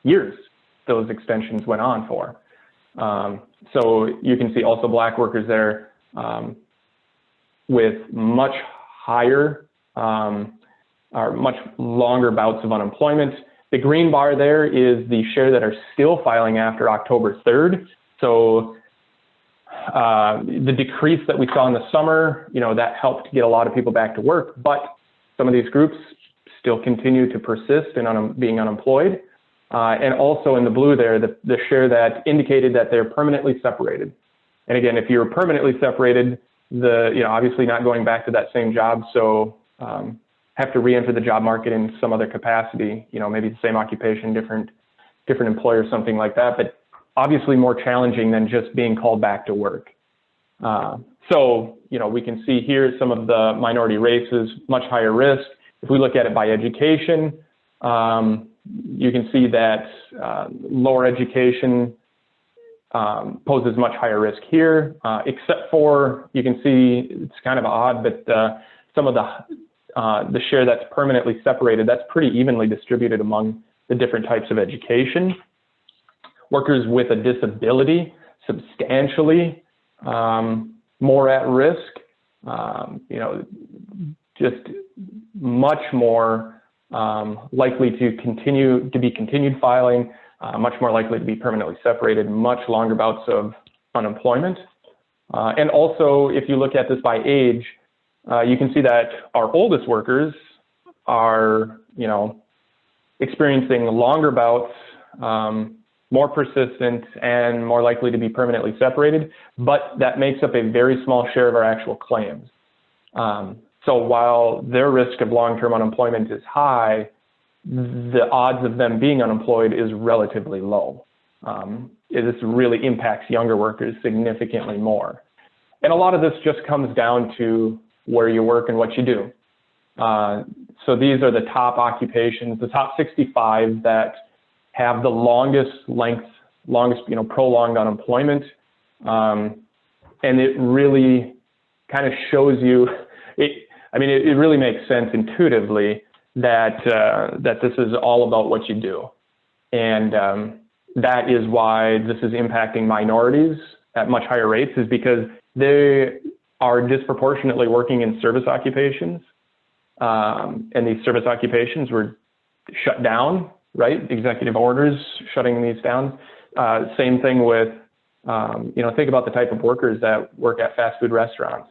years, those extensions went on for. So you can see also black workers there with much higher or much longer bouts of unemployment. The green bar there is the share that are still filing after October 3rd. So the decrease that we saw in the summer, that helped get a lot of people back to work, but some of these groups still continue to persist in being unemployed. And also in the blue there, the share that indicated that they're permanently separated. And again, if you're permanently separated, obviously not going back to that same job, so have to re-enter the job market in some other capacity, maybe the same occupation, different employer, something like that, but obviously more challenging than just being called back to work. So, we can see here some of the minority races, much higher risk. If we look at it by education, you can see that lower education poses much higher risk here, except for, you can see it's kind of odd, but some of the share that's permanently separated, that's pretty evenly distributed among the different types of education. Workers with a disability, substantially more at risk, just much more likely to be continued filing, much more likely to be permanently separated, much longer bouts of unemployment. And also, if you look at this by age, you can see that our oldest workers are, experiencing longer bouts, more persistent, and more likely to be permanently separated, but that makes up a very small share of our actual claims. So while their risk of long-term unemployment is high, the odds of them being unemployed is relatively low. This really impacts younger workers significantly more. And a lot of this just comes down to where you work and what you do. So these are the top occupations, the top 65 that have the longest prolonged unemployment. And it really kind of shows you, it really makes sense intuitively that this is all about what you do. And that is why this is impacting minorities at much higher rates, is because they are disproportionately working in service occupations. And these service occupations were shut down, right? Executive orders shutting these down. Same thing with, think about the type of workers that work at fast food restaurants.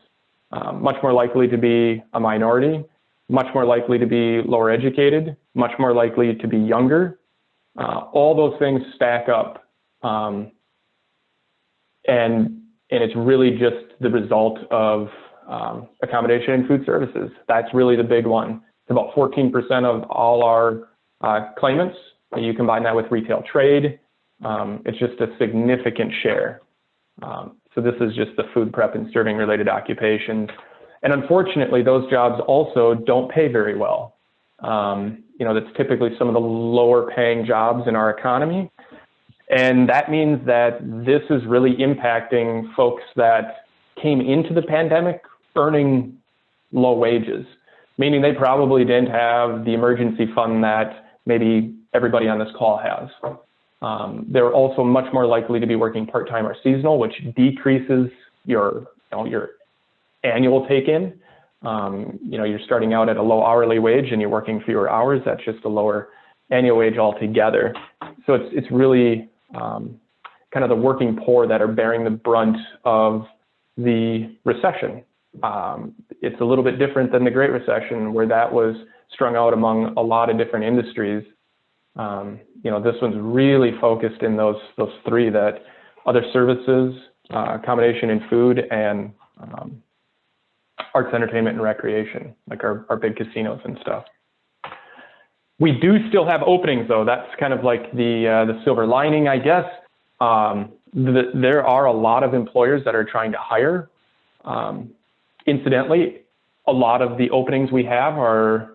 Much more likely to be a minority, much more likely to be lower educated, much more likely to be younger. All those things stack up. And it's really just the result of accommodation and food services. That's really the big one. It's about 14% of all our claimants. You combine that with retail trade, it's just a significant share. So this is just the food prep and serving related occupations. And unfortunately, those jobs also don't pay very well. That's typically some of the lower paying jobs in our economy. And that means that this is really impacting folks that came into the pandemic earning low wages, meaning they probably didn't have the emergency fund that maybe everybody on this call has. They're also much more likely to be working part-time or seasonal, which decreases your annual take-in. You're starting out at a low hourly wage and you're working fewer hours. That's just a lower annual wage altogether. So it's really kind of the working poor that are bearing the brunt of the recession. It's a little bit different than the Great Recession, where that was strung out among a lot of different industries. This one's really focused in those three: that other services, accommodation and food, and arts, entertainment, and recreation, like our big casinos and stuff. We do still have openings, though. That's kind of like the silver lining, I guess. There are a lot of employers that are trying to hire. Incidentally, a lot of the openings we have are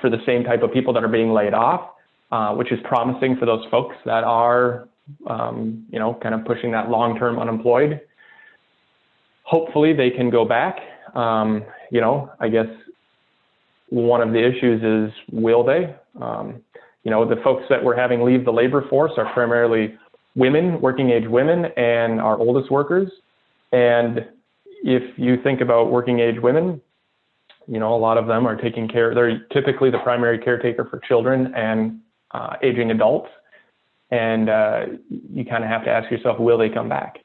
for the same type of people that are being laid off, which is promising for those folks that are, kind of pushing that long-term unemployed. Hopefully they can go back. I guess one of the issues is, will they? The folks that we're having leave the labor force are primarily women, working age women, and our oldest workers. And if you think about working age women, a lot of them are taking care, they're typically the primary caretaker for children and aging adults. And you kind of have to ask yourself, will they come back?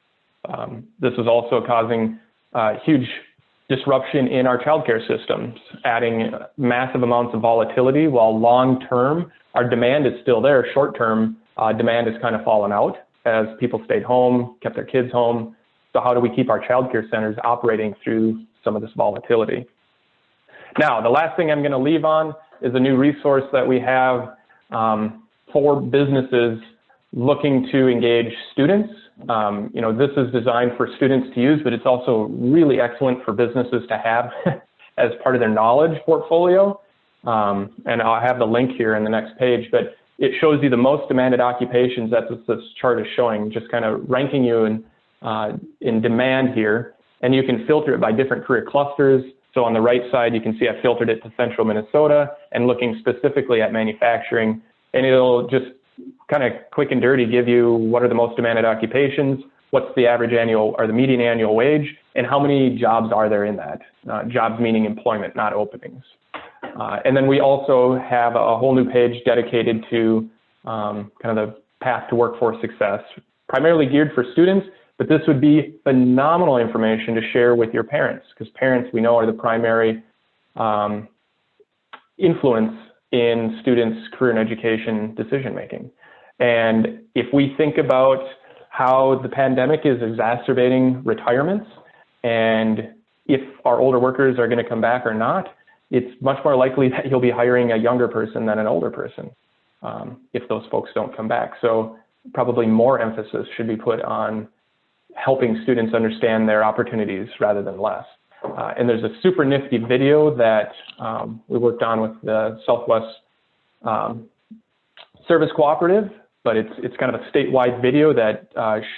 This is also causing huge disruption in our childcare systems, adding massive amounts of volatility, while long-term, our demand is still there. Short-term, demand has kind of fallen out as people stayed home, kept their kids home. So how do we keep our childcare centers operating through some of this volatility? Now, the last thing I'm going to leave on is a new resource that we have for businesses looking to engage students. You know, this is designed for students to use, but it's also really excellent for businesses to have as part of their knowledge portfolio. And I'll have the link here in the next page, but it shows you the most demanded occupations. That's what this chart is showing, just kind of ranking you in demand here. And you can filter it by different career clusters. So on the right side, you can see I filtered it to central Minnesota and looking specifically at manufacturing. And it'll just kind of quick and dirty give you what are the most demanded occupations, what's the average annual or the median annual wage, and how many jobs are there in that. Jobs meaning employment, not openings. And then we also have a whole new page dedicated to kind of the path to workforce success, primarily geared for students, but this would be phenomenal information to share with your parents, because parents, we know, are the primary influence in students' career and education decision-making. And if we think about how the pandemic is exacerbating retirements, and if our older workers are going to come back or not, it's much more likely that you'll be hiring a younger person than an older person if those folks don't come back. So probably more emphasis should be put on helping students understand their opportunities rather than less. And there's a super nifty video that we worked on with the Southwest Service Cooperative, but it's kind of a statewide video that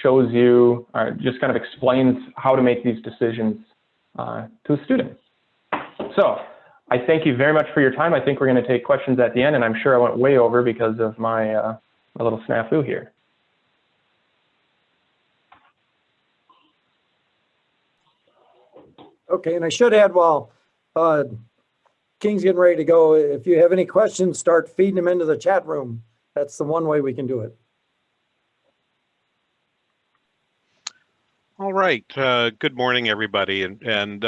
shows you, just kind of explains how to make these decisions to a student. So I thank you very much for your time. I think we're going to take questions at the end, and I'm sure I went way over because of my, my little snafu here. Okay, and I should add, while King's getting ready to go, if you have any questions, start feeding them into the chat room. That's the one way we can do it. All right. Good morning, everybody. And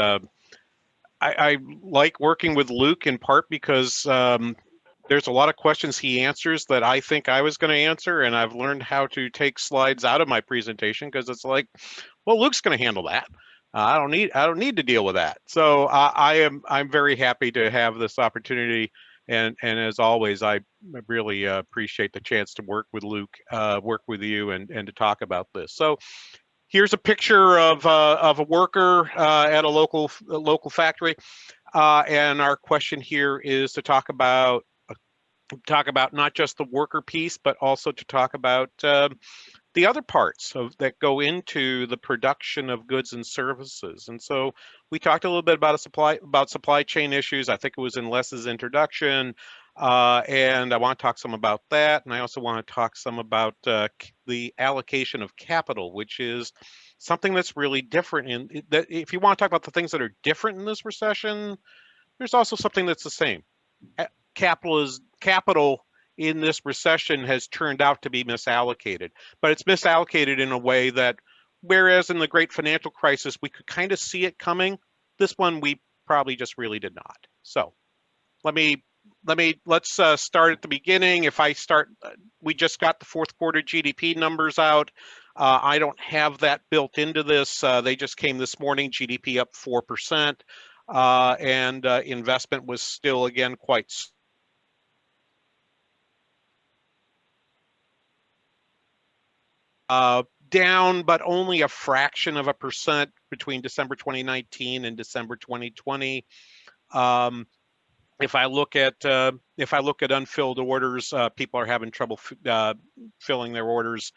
I like working with Luke in part because there's a lot of questions he answers that I think I was going to answer, and I've learned how to take slides out of my presentation because it's like, well, Luke's going to handle that. I don't need to deal with that. So I'm very happy to have this opportunity, and as always, I really appreciate the chance to work with Luke, work with you, and to talk about this. So here's a picture of a worker at a local factory, and our question here is to talk about not just the worker piece, but also to talk about the other parts that go into the production of goods and services. And so we talked a little bit about supply chain issues. I think it was in Les's introduction, and I want to talk some about that. And I also want to talk some about the allocation of capital, which is something that's really different. If you want to talk about the things that are different in this recession, there's also something that's the same. Capital in this recession has turned out to be misallocated, but it's misallocated in a way that, whereas in the great financial crisis, we could kind of see it coming, this one we probably just really did not. So let's start at the beginning. If I start, we just got the fourth quarter GDP numbers out. I don't have that built into this. They just came this morning, GDP up 4%, and investment was still, again, quite down, but only a fraction of a percent between December 2019 and December 2020. If I look at unfilled orders, people are having trouble filling their orders.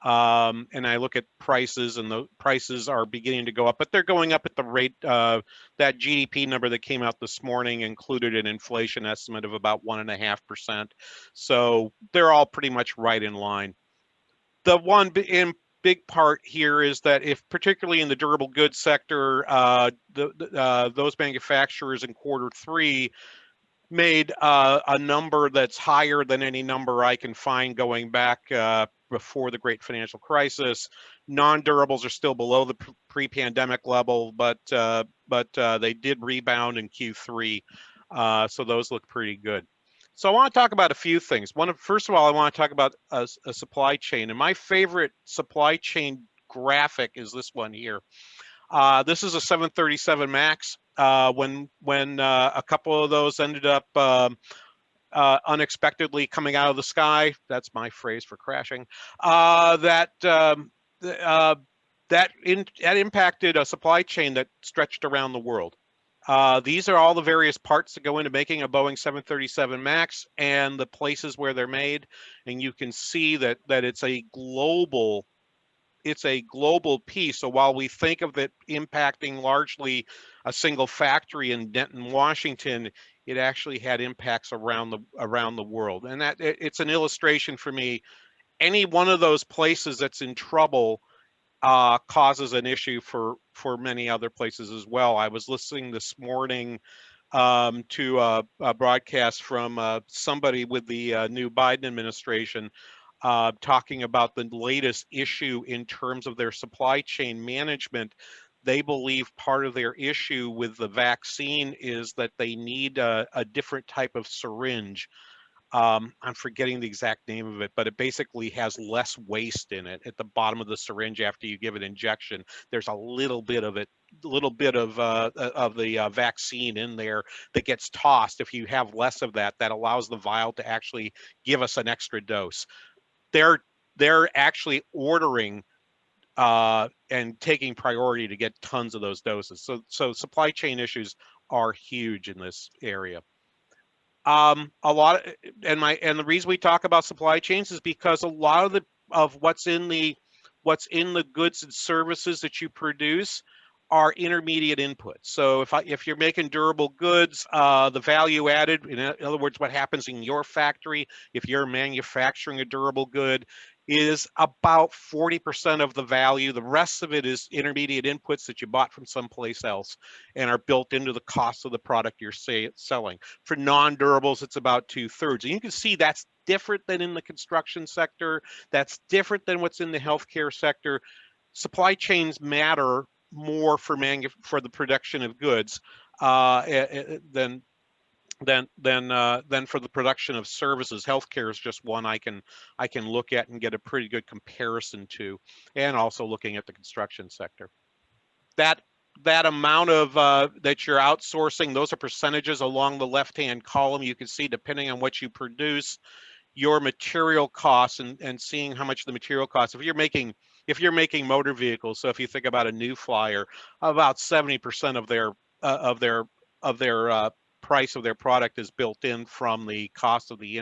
And I look at prices, and the prices are beginning to go up, but they're going up at the rate that GDP number that came out this morning included an inflation estimate of about 1.5%. So they're all pretty much right in line. The one big part here is that if, particularly in the durable goods sector, those manufacturers in Q3 made a number that's higher than any number I can find going back before the great financial crisis. Non-durables are still below the pre-pandemic level, but they did rebound in Q3. So those look pretty good. So I want to talk about a few things. First of all, I want to talk about a supply chain. And my favorite supply chain graphic is this one here. This is a 737 MAX. When a couple of those ended up unexpectedly coming out of the sky, that's my phrase for crashing, that impacted a supply chain that stretched around the world. These are all the various parts that go into making a Boeing 737 MAX and the places where they're made. And you can see that it's a global piece. So while we think of it impacting largely a single factory in Denton, Washington, it actually had impacts around the world. And that it's an illustration for me. Any one of those places that's in trouble causes an issue for many other places as well. I was listening this morning to a broadcast from somebody with the new Biden administration talking about the latest issue in terms of their supply chain management. They believe part of their issue with the vaccine is that they need a different type of syringe. I'm forgetting the exact name of it, but it basically has less waste in it at the bottom of the syringe after you give an injection. There's a little bit of the vaccine in there that gets tossed. If you have less of that, that allows the vial to actually give us an extra dose. They're actually ordering and taking priority to get tons of those doses. So supply chain issues are huge in this area. And the reason we talk about supply chains is because a lot of what's in the goods and services that you produce are intermediate inputs. So if you're making durable goods, the value added, in other words, what happens in your factory, if you're manufacturing a durable good, is about 40% of the value. The rest of it is intermediate inputs that you bought from someplace else and are built into the cost of the product you're selling. For non-durables, it's about 2/3. And you can see that's different than in the construction sector. That's different than what's in the healthcare sector. Supply chains matter more for the production of goods than for the production of services. Healthcare is just one I can look at and get a pretty good comparison to, and also looking at the construction sector. That amount of that you're outsourcing, those are percentages along the left-hand column. You can see, depending on what you produce, your material costs and seeing how much the material costs. If you're making motor vehicles, so if you think about a New Flyer, about 70% of their price of their product is built in from the cost of the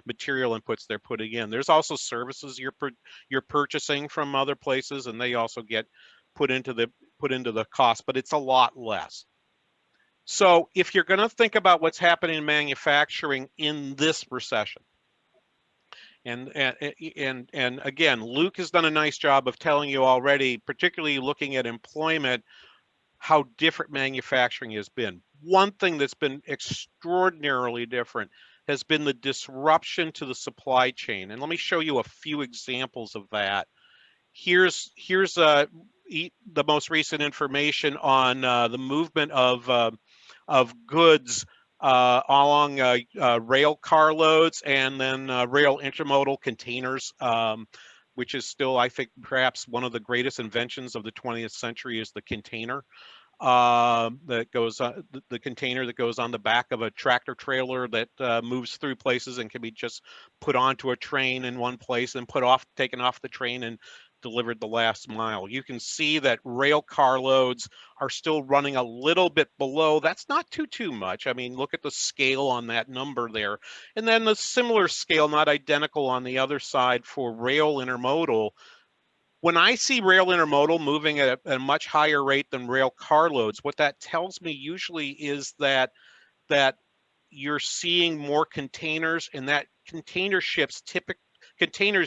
material inputs they're putting in. There's also services you're purchasing from other places, and they also get put into the cost, but it's a lot less. So if you're going to think about what's happening in manufacturing in this recession, and again, Luke has done a nice job of telling you already, particularly looking at employment, how different manufacturing has been. One thing that's been extraordinarily different has been the disruption to the supply chain. And let me show you a few examples of that. Here's the most recent information on the movement of goods along rail car loads and then rail intermodal containers, which is still, I think, perhaps one of the greatest inventions of the 20th century is the container. The container that goes on the back of a tractor trailer that moves through places and can be just put onto a train in one place and taken off the train and delivered the last mile. You can see that rail car loads are still running a little bit below. That's not too much. I mean, look at the scale on that number there. And then the similar scale, not identical, on the other side for rail intermodal. When I see rail intermodal moving at a much higher rate than rail car loads, what that tells me usually is that you're seeing more containers, and that containers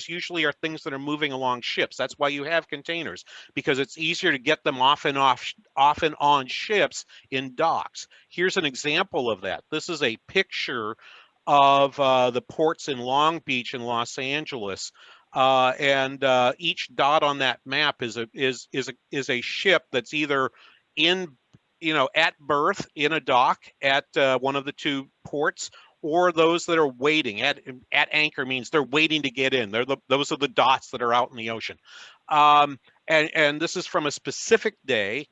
usually are things that are moving along ships. That's why you have containers, because it's easier to get them off and on ships in docks. Here's an example of that. This is a picture of the ports in Long Beach and Los Angeles. And each dot on that map is a ship that's either in, at berth in a dock at one of the two ports, or those that are waiting at anchor. Means they're waiting to get in. Those are the dots that are out in the ocean. And this is from a specific day,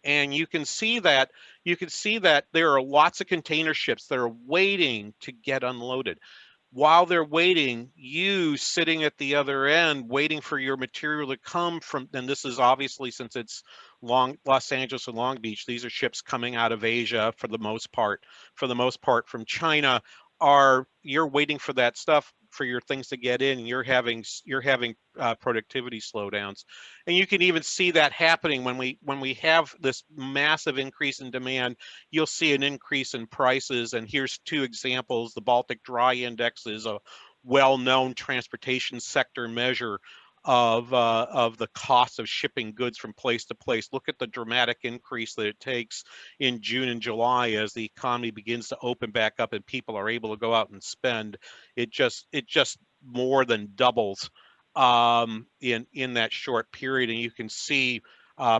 and you can see that there are lots of container ships that are waiting to get unloaded. While they're waiting, you sitting at the other end, waiting for your material to come from, and this is obviously, since it's Los Angeles and Long Beach, these are ships coming out of Asia for the most part from China. You're waiting for that stuff, for your things to get in, and you're having productivity slowdowns. And you can even see that happening when we have this massive increase in demand. You'll see an increase in prices, and here's two examples. The Baltic Dry Index is a well-known transportation sector measure of the cost of shipping goods from place to place. Look at the dramatic increase that it takes in June and July as the economy begins to open back up and people are able to go out and spend. It just more than doubles in that short period. And you can see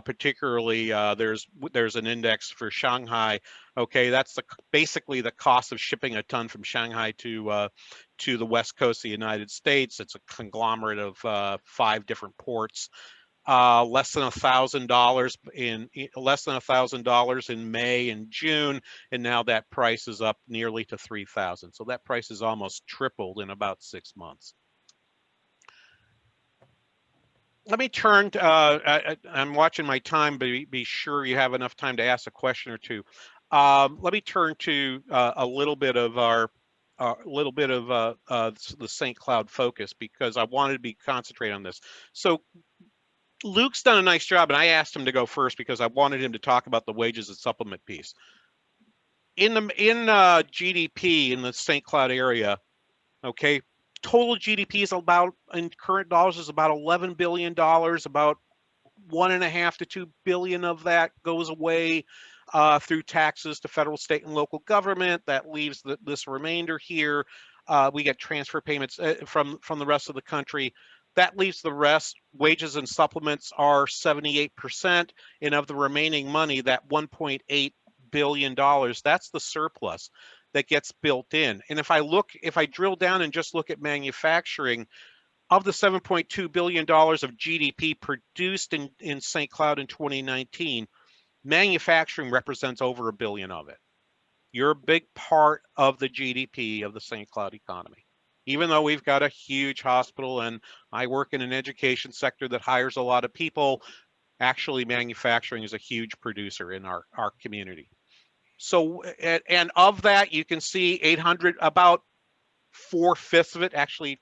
particularly there's an index for Shanghai. Okay, that's basically the cost of shipping a ton from Shanghai to the west coast of the United States. It's a conglomerate of 5 different ports. Less than $1,000 in May and June, and now that price is up nearly to $3,000. So that price is almost tripled in about 6 months. Let me turn to, I'm watching my time, but be sure you have enough time to ask a question or two. Let me turn to a little bit of the St. Cloud focus, because I wanted to be concentrated on this. So Luke's done a nice job, and I asked him to go first because I wanted him to talk about the wages and supplement piece. In GDP in the St. Cloud area, okay, total GDP is about, in current dollars, is about $11 billion. About $1.5 to $2 billion of that goes away through taxes to federal, state, and local government. That leaves this remainder here. We get transfer payments from the rest of the country. That leaves the rest. Wages and supplements are 78%, and of the remaining money, that $1.8 billion, that's the surplus that gets built in. And if I drill down and just look at manufacturing, of the $7.2 billion of GDP produced in St. Cloud in 2019, manufacturing represents over $1 billion of it. You're a big part of the GDP of the St. Cloud economy. Even though we've got a huge hospital and I work in an education sector that hires a lot of people, actually manufacturing is a huge producer in our community. So, and of that, you can see 800, about 4/5 of it, actually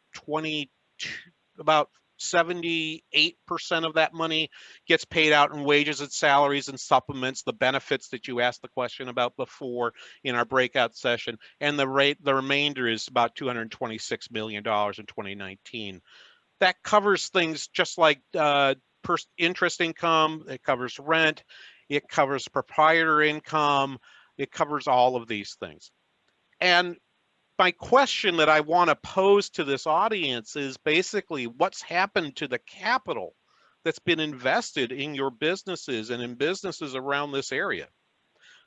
about 78% of that money gets paid out in wages and salaries and supplements, the benefits that you asked the question about before in our breakout session. And the remainder is about $226 million in 2019. That covers things just like interest income, it covers rent, it covers proprietor income, it covers all of these things. And my question that I want to pose to this audience is basically, what's happened to the capital that's been invested in your businesses and in businesses around this area?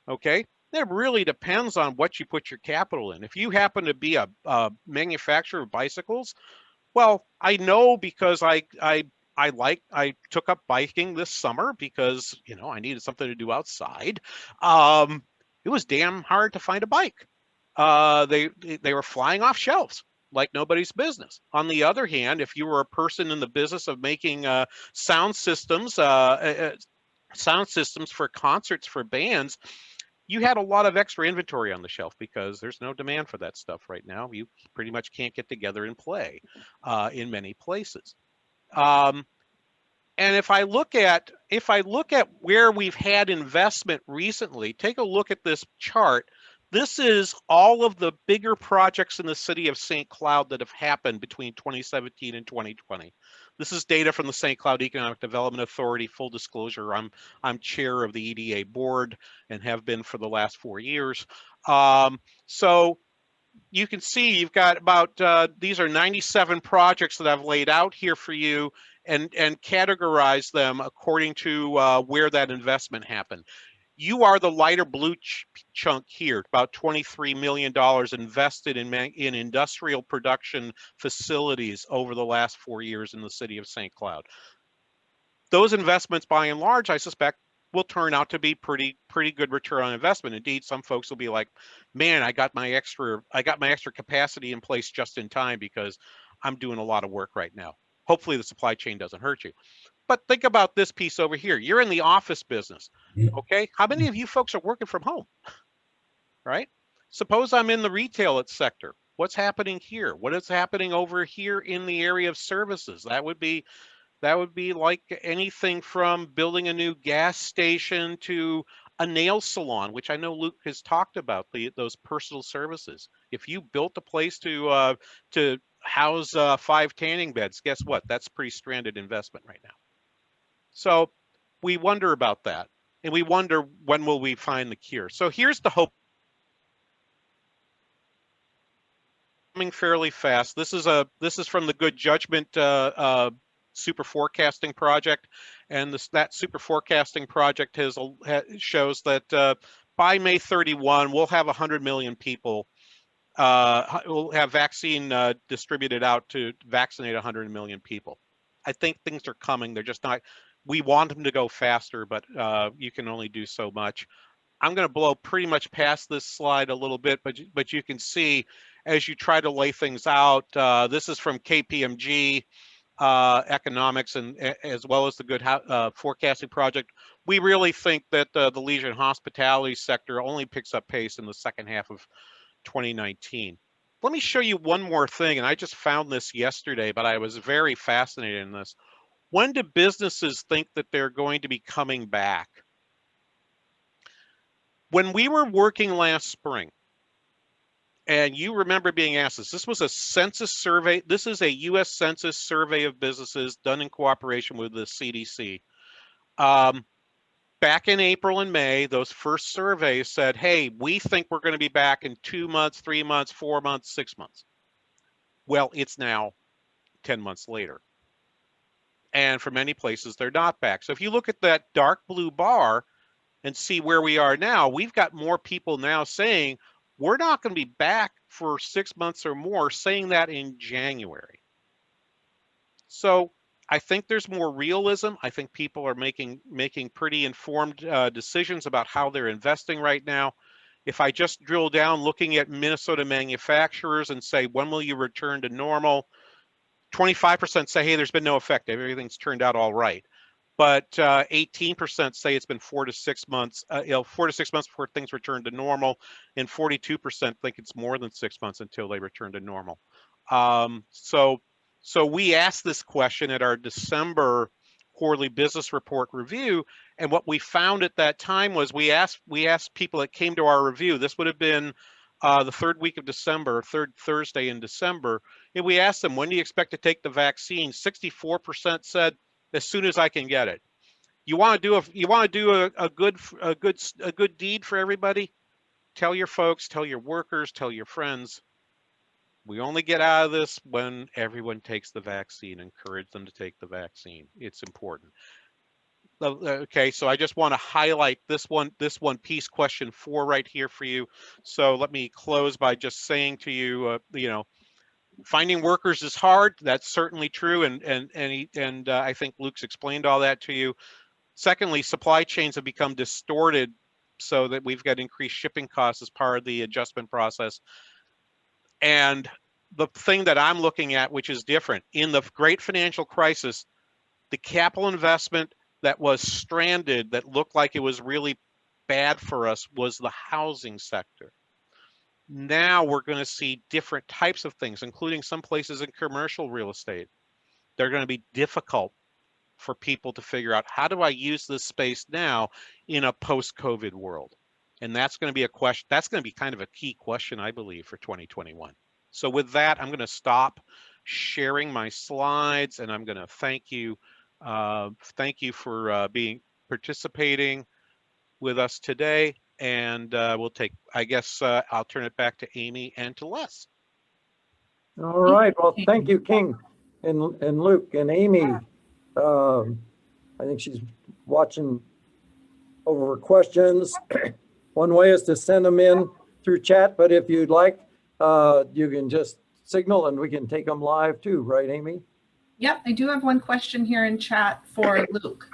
Okay, it really depends on what you put your capital in. If you happen to be a manufacturer of bicycles, well, I know because I took up biking this summer because, you know, I needed something to do outside. It was damn hard to find a bike. They were flying off shelves like nobody's business. On the other hand, if you were a person in the business of making sound systems for concerts for bands, you had a lot of extra inventory on the shelf because there's no demand for that stuff right now. You pretty much can't get together and play in many places. And if I look at where we've had investment recently, take a look at this chart. This is all of the bigger projects in the city of St. Cloud that have happened between 2017 and 2020. This is data from the St. Cloud Economic Development Authority. Full disclosure, I'm chair of the EDA board and have been for the last 4 years. So you can see you've got about, these are 97 projects that I've laid out here for you and categorize them according to where that investment happened. You are the lighter blue chunk here, about $23 million invested in industrial production facilities over the last 4 years in the city of St. Cloud. Those investments, by and large, I suspect, will turn out to be pretty good return on investment. Indeed, some folks will be like, man, I got my extra capacity in place just in time because I'm doing a lot of work right now. Hopefully the supply chain doesn't hurt you. But think about this piece over here. You're in the office business, okay? How many of you folks are working from home, right? Suppose I'm in the retail sector. What's happening here? What is happening over here in the area of services? That would be like anything from building a new gas station to a nail salon, which I know Luke has talked about, those personal services. If you built a place to house 5 tanning beds, guess what? That's pretty stranded investment right now. So we wonder about that, and we wonder when will we find the cure. So here's the hope. Coming fairly fast. This is from the Good Judgment super forecasting project, and that super forecasting project shows that by May 31 we'll have 100 million people. We'll have vaccine distributed out to vaccinate 100 million people. I think things are coming. They're just not. We want them to go faster, but you can only do so much. I'm going to blow pretty much past this slide a little bit, but you can see as you try to lay things out. This is from KPMG economics, and as well as the Good Forecasting Project. We really think that the leisure and hospitality sector only picks up pace in the second half of 2019. Let me show you one more thing, and I just found this yesterday, but I was very fascinated in this. When do businesses think that they're going to be coming back? When we were working last spring, and you remember being asked this was a census survey. This is a U.S. Census survey of businesses done in cooperation with the CDC. Back in April and May, those first surveys said, hey, we think we're going to be back in 2 months, 3 months, 4 months, 6 months. Well, it's now 10 months later. And for many places, they're not back. So if you look at that dark blue bar and see where we are now, we've got more people now saying, we're not going to be back for 6 months or more, saying that in January. So I think there's more realism. I think people are making pretty informed decisions about how they're investing right now. If I just drill down looking at Minnesota manufacturers and say, when will you return to normal? 25% say, hey, there's been no effect. Everything's turned out all right. But 18% say it's been 4 to 6 months, 4 to 6 months before things return to normal, and 42% think it's more than 6 months until they return to normal. So we asked this question at our December quarterly business report review, and what we found at that time was we asked people that came to our review. This would have been the third week of December, third Thursday in December, and we asked them, when do you expect to take the vaccine? 64% said, as soon as I can get it. You want to do a good deed for everybody? Tell your folks, tell your workers, tell your friends. We only get out of this when everyone takes the vaccine. Encourage them to take the vaccine. It's important. Okay, so I just want to highlight this one piece, question 4 right here for you. So let me close by just saying to you, finding workers is hard. That's certainly true, and I think Luke's explained all that to you. Secondly, supply chains have become distorted so that we've got increased shipping costs as part of the adjustment process. And the thing that I'm looking at, which is different, in the great financial crisis, the capital investment that was stranded, that looked like it was really bad for us, was the housing sector. Now we're going to see different types of things, including some places in commercial real estate. They're going to be difficult for people to figure out, how do I use this space now in a post-COVID world? And that's going to be a question, that's going to be kind of a key question, I believe, for 2021. So with that, I'm going to stop sharing my slides, and I'm going to thank you. Thank you for participating with us today. and we'll take, I guess I'll turn it back to Amy and to Les. All right. Well, thank you, King and Luke and Amy. I think she's watching over questions. One way is to send them in through chat, but if you'd like, you can just signal and we can take them live too, right, Amy? Yep, I do have one question here in chat for Luke.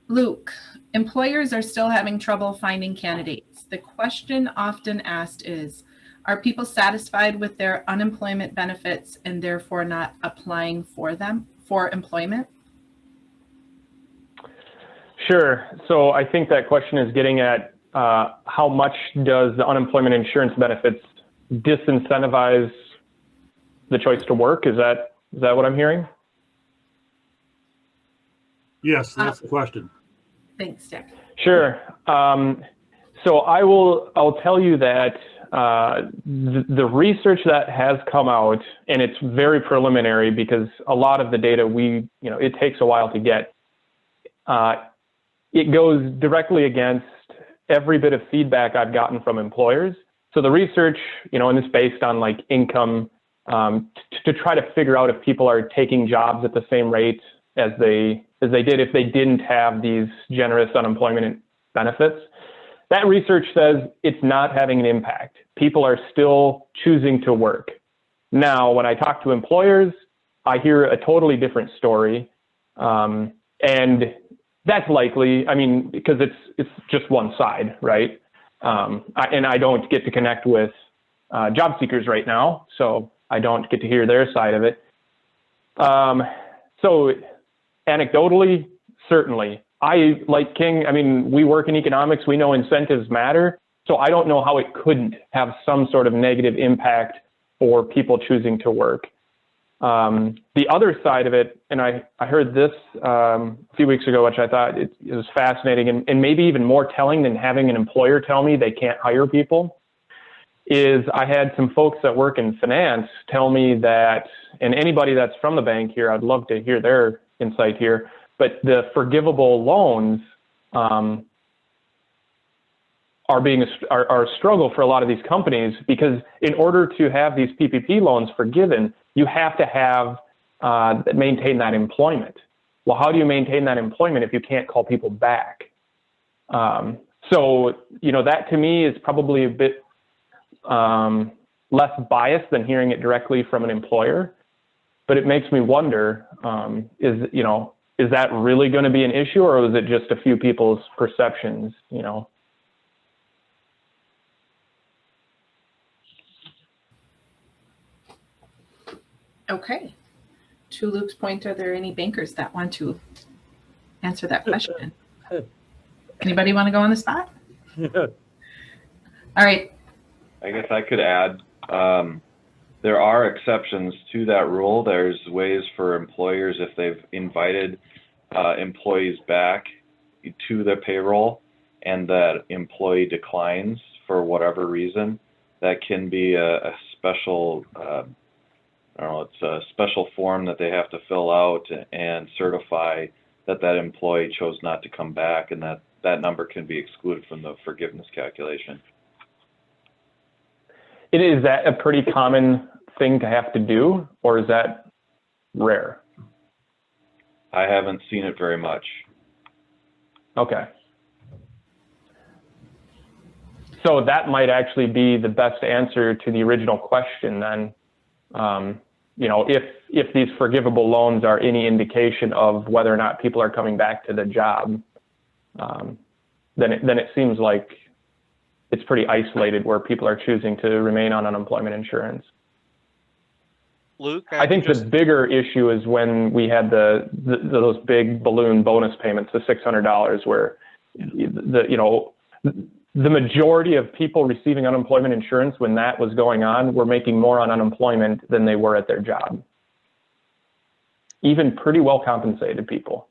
Luke, employers are still having trouble finding candidates. The question often asked is, are people satisfied with their unemployment benefits and therefore not applying for them for employment? Sure. So I think that question is getting at how much does the unemployment insurance benefits disincentivize the choice to work? Is that what I'm hearing? Yes, that's the question. Thanks, Dick. Sure. So I'll tell you that the research that has come out, and it's very preliminary because a lot of the data it takes a while to get. It goes directly against every bit of feedback I've gotten from employers. So the research, and it's based on like income to try to figure out if people are taking jobs at the same rate as they did if they didn't have these generous unemployment benefits. That research says it's not having an impact. People are still choosing to work. Now, when I talk to employers, I hear a totally different story. And that's likely, because it's just one side, right? And I don't get to connect with job seekers right now, so I don't get to hear their side of it. So anecdotally, certainly. I, like King, we work in economics, we know incentives matter, so I don't know how it couldn't have some sort of negative impact for people choosing to work. The other side of it, and I heard this a few weeks ago, which I thought it was fascinating and maybe even more telling than having an employer tell me they can't hire people, is I had some folks that work in finance tell me that, and anybody that's from the bank here, I'd love to hear their insight here, but the forgivable loans are a struggle for a lot of these companies, because in order to have these PPP loans forgiven, you have to have maintain that employment. Well, how do you maintain that employment if you can't call people back? So, that to me is probably a bit less biased than hearing it directly from an employer, but it makes me wonder, is that really going to be an issue, or is it just a few people's perceptions, Okay. To Luke's point, are there any bankers that want to answer that question? Anybody want to go on the spot? All right. I guess I could add, there are exceptions to that rule. There's ways for employers, if they've invited employees back to their payroll and that employee declines for whatever reason, that can be a special, it's a special form that they have to fill out and certify that that employee chose not to come back, and that number can be excluded from the forgiveness calculation. Is that a pretty common thing to have to do, or is that rare? I haven't seen it very much. Okay. So that might actually be the best answer to the original question then. If these forgivable loans are any indication of whether or not people are coming back to the job, then it seems like it's pretty isolated where people are choosing to remain on unemployment insurance. Luke, I think the bigger issue is when we had those big balloon bonus payments, the $600, where the majority of people receiving unemployment insurance when that was going on were making more on unemployment than they were at their job. Even pretty well compensated people.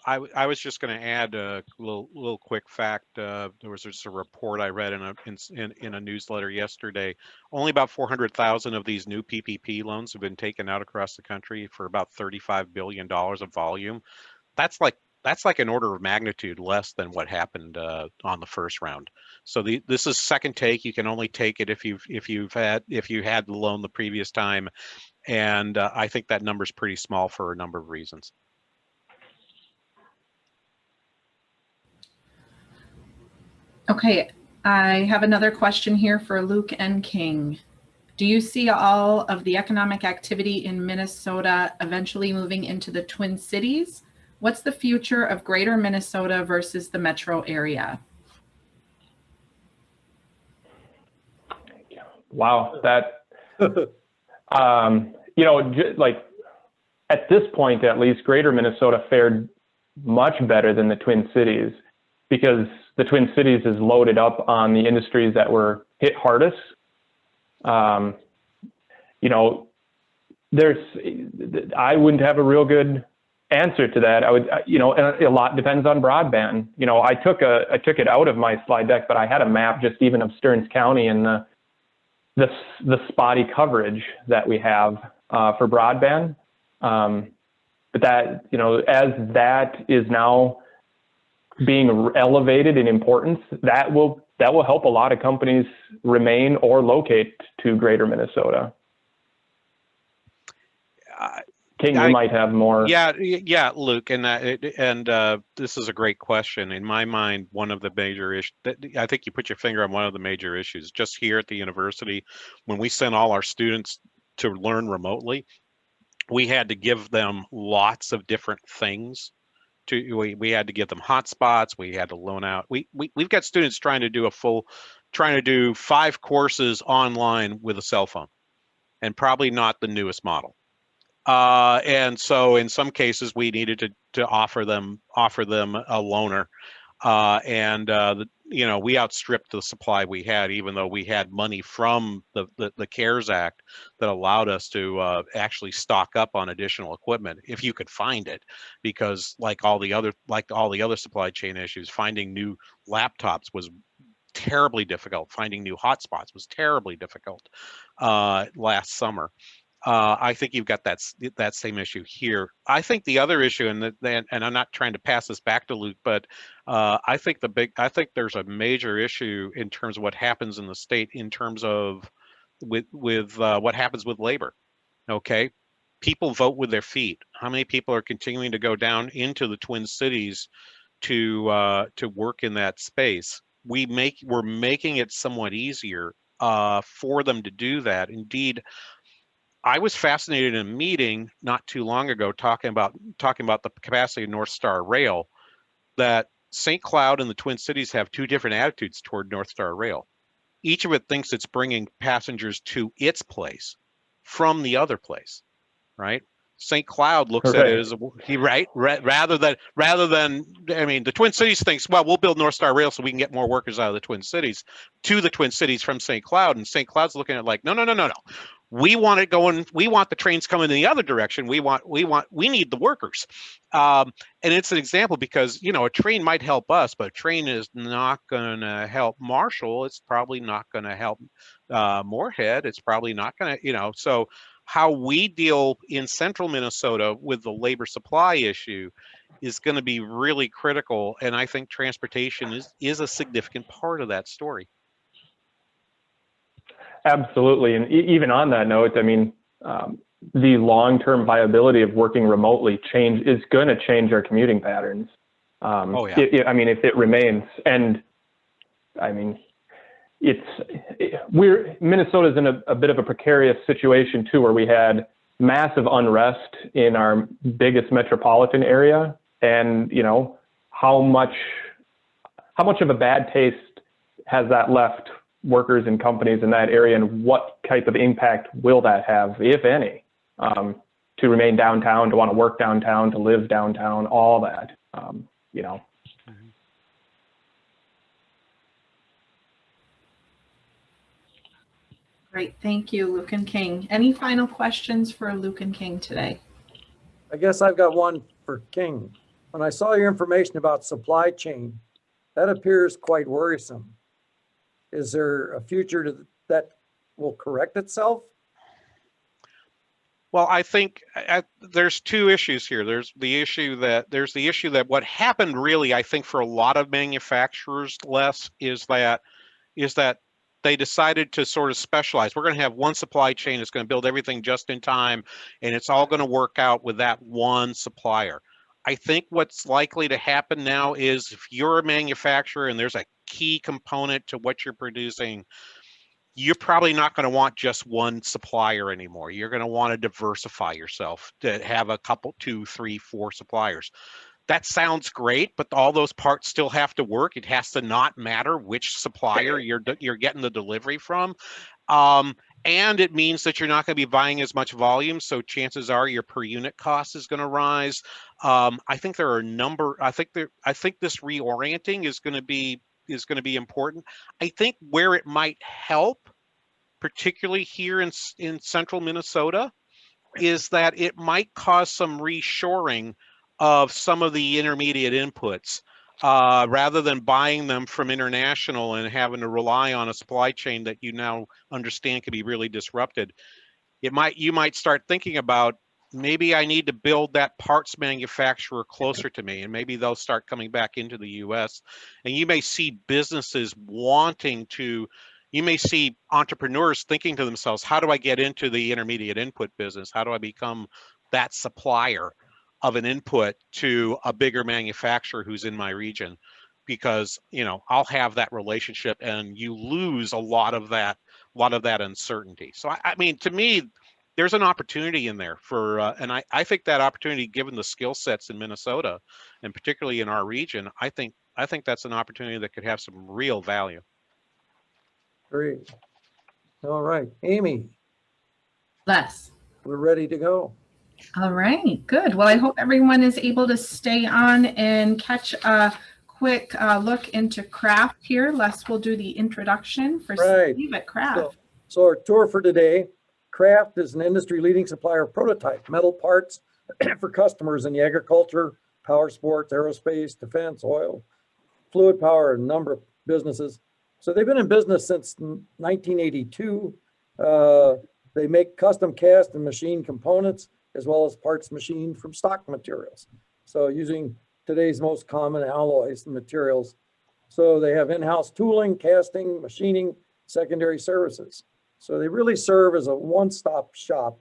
I was just going to add a little quick fact. There was just a report I read in a newsletter yesterday. Only about 400,000 of these new PPP loans have been taken out across the country for about $35 billion of volume. That's like that's like an order of magnitude less than what happened on the first round. So this is second take. You can only take it if you had the loan the previous time, and I think that number is pretty small for a number of reasons. Okay, I have another question here for Luke and King. Do you see all of the economic activity in Minnesota eventually moving into the Twin Cities? What's the future of greater Minnesota versus the metro area? Wow, that, you know, like at this point, at least, greater Minnesota fared much better than the Twin Cities, because the Twin Cities is loaded up on the industries that were hit hardest. You know, I wouldn't have a real good answer to that. I would, you know, and a lot depends on broadband. You know, I took it out of my slide deck, but I had a map just even of Stearns County and the spotty coverage that we have for broadband. But that, you know, as that is now being elevated in importance, that will help a lot of companies remain or locate to greater Minnesota. King, you might have more. Yeah, Luke, and this is a great question. In my mind, one of the major issues, I think you put your finger on one of the major issues. Just here at the university, when we sent all our students to learn remotely, we had to give them lots of different things. We had to give them hotspots. We had to loan out. We've got students trying to do 5 courses online with a cell phone, and probably not the newest model. And so in some cases we needed to offer them a loaner, you know, we outstripped the supply we had, even though we had money from the CARES Act that allowed us to actually stock up on additional equipment if you could find it, because like all the other supply chain issues, finding new laptops was terribly difficult. Finding new hotspots was terribly difficult last summer. I think you've got that same issue here. I think the other issue, and I'm not trying to pass this back to Luke, but I think there's a major issue in terms of what happens in the state, in terms of with what happens with labor. Okay, people vote with their feet. How many people are continuing to go down into the Twin Cities to work in that space? We're making it somewhat easier for them to do that. Indeed, I was fascinated in a meeting not too long ago talking about the capacity of North Star Rail, that St. Cloud and the Twin Cities have 2 different attitudes toward North Star Rail. Each of it thinks it's bringing passengers to its place from the other place, right? St. Cloud looks at it as rather than I mean, the Twin Cities thinks, well, we'll build North Star Rail so we can get more workers out of the Twin Cities to the Twin Cities from St. Cloud, and St. Cloud's looking at it like, no. We want it going. We want the trains coming in the other direction. We need the workers. And it's an example because, you know, a train might help us, but a train is not going to help Marshall. It's probably not going to help Moorhead. It's probably not going to, you know, so how we deal in central Minnesota with the labor supply issue is going to be really critical. And I think transportation is a significant part of that story. Absolutely. And even on that note, I mean, the long-term viability of working remotely is going to change our commuting patterns. I mean, if it remains, and I mean, Minnesota's in a bit of a precarious situation too, where we had massive unrest in our biggest metropolitan area. And, you know, how much of a bad taste has that left workers and companies in that area, and what type of impact will that have, if any, to remain downtown, to want to work downtown, to live downtown, all that, you know. Great, thank you, Luke and King. Any final questions for Luke and King today? I guess I've got one for King. When I saw your information about supply chain, that appears quite worrisome. Is there a future that will correct itself? Well, I think there's two issues here. There's the issue that what happened really, I think, for a lot of manufacturers, Les, is that they decided to sort of specialize. We're going to have one supply chain that's going to build everything just in time, and it's all going to work out with that one supplier. I think what's likely to happen now is if you're a manufacturer and there's a key component to what you're producing, you're probably not going to want just one supplier anymore. You're going to want to diversify yourself to have a couple, 2, 3, 4 suppliers. That sounds great, but all those parts still have to work. It has to not matter which supplier you're getting the delivery from. And it means that you're not going to be buying as much volume. So chances are your per unit cost is going to rise. I think there are a number, I think this reorienting is going to be important. I think where it might help, particularly here in central Minnesota, is that it might cause some reshoring of some of the intermediate inputs, rather than buying them from international and having to rely on a supply chain that you now understand can be really disrupted. You might start thinking about, maybe I need to build that parts manufacturer closer to me, and maybe they'll start coming back into the US. And you may see businesses you may see entrepreneurs thinking to themselves, how do I get into the intermediate input business? How do I become that supplier of an input to a bigger manufacturer who's in my region? Because, I'll have that relationship, and you lose a lot of that uncertainty. So I mean, to me, there's an opportunity in there for, and I think that opportunity, given the skill sets in Minnesota, and particularly in our region, I think that's an opportunity that could have some real value. Great. All right, Amy. Les. We're ready to go. All right, good. Well, I hope everyone is able to stay on and catch a quick look into Craft here. Les will do the introduction for Steve at Craft. So our tour for today, Craft is an industry-leading supplier of prototype metal parts for customers in the agriculture, power sports, aerospace, defense, oil, fluid power, and a number of businesses. So they've been in business since 1982. They make custom cast and machine components, as well as parts machined from stock materials. So using today's most common alloys and materials. So they have in-house tooling, casting, machining, secondary services. So they really serve as a one-stop shop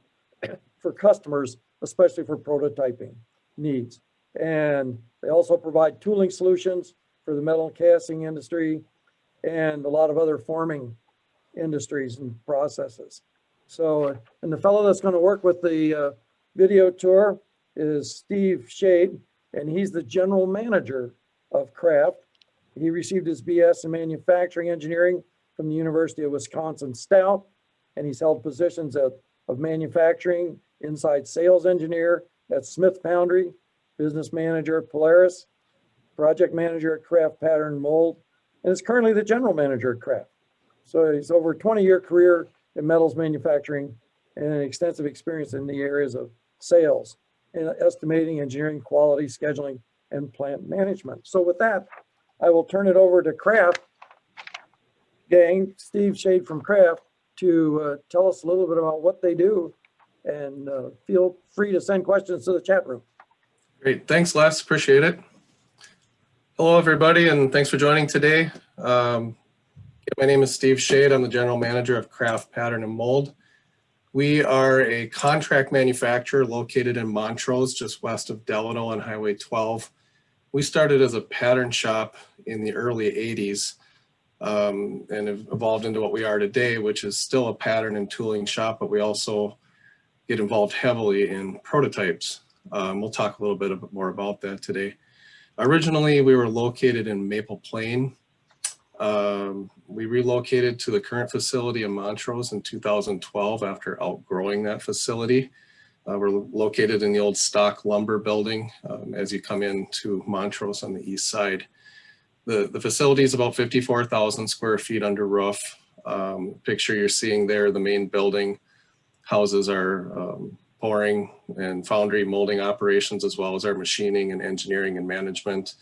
for customers, especially for prototyping needs. And they also provide tooling solutions for the metal casting industry and a lot of other forming industries and processes. So, and the fellow that's going to work with the video tour is Steve Shade, and he's the general manager of Craft. He received his BS in manufacturing engineering from the University of Wisconsin-Stout, and he's held positions of manufacturing, inside sales engineer at Smith Foundry, business manager at Polaris, project manager at Craft Pattern Mold, and is currently the general manager at Craft. So he's over a 20-year career in metals manufacturing and an extensive experience in the areas of sales, and estimating, engineering, quality, scheduling, and plant management. So with that, I will turn it over to Craft gang, Steve Shade from Craft, to tell us a little bit about what they do, and feel free to send questions to the chat room. Great, thanks Les, appreciate it. Hello everybody, and thanks for joining today. My name is Steve Shade. I'm the general manager of Craft Pattern and Mold. We are a contract manufacturer located in Montrose, just west of Delano on Highway 12. We started as a pattern shop in the early 80s and have evolved into what we are today, which is still a pattern and tooling shop, but we also get involved heavily in prototypes. We'll talk a little bit more about that today. Originally, we were located in Maple Plain. We relocated to the current facility in Montrose in 2012 after outgrowing that facility. We're located in the old stock lumber building as you come into Montrose on the east side. The facility is about 54,000 square feet under roof. Picture you're seeing there, the main building houses our pouring and foundry molding operations, as well as our machining and engineering and management.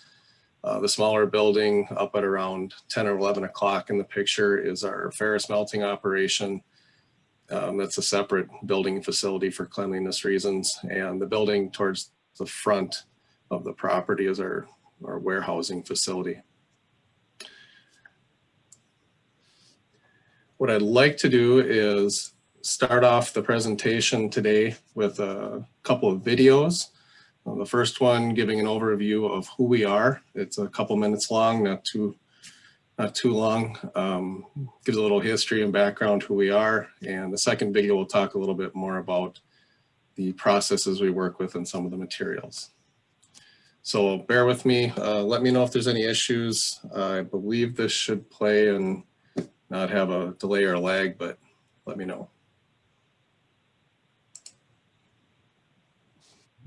The smaller building up at around 10 or 11 o'clock in the picture is our ferrous melting operation. That's a separate building facility for cleanliness reasons. And the building towards the front of the property is our warehousing facility. What I'd like to do is start off the presentation today with a couple of videos. The first one giving an overview of who we are. It's a couple minutes long, not too long. Gives a little history and background who we are. And the second video will talk a little bit more about the processes we work with and some of the materials. So bear with me. Let me know if there's any issues. I believe this should play and not have a delay or a lag, but let me know.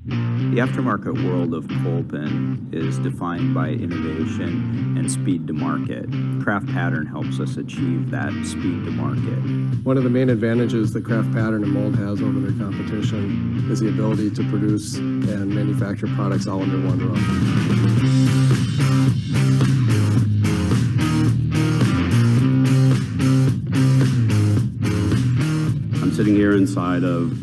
The aftermarket world of Kolpin is defined by innovation and speed to market. Craft Pattern helps us achieve that speed to market. One of the main advantages that Craft Pattern and Mold has over their competition is the ability to produce and manufacture products all under one roof. I'm sitting here inside of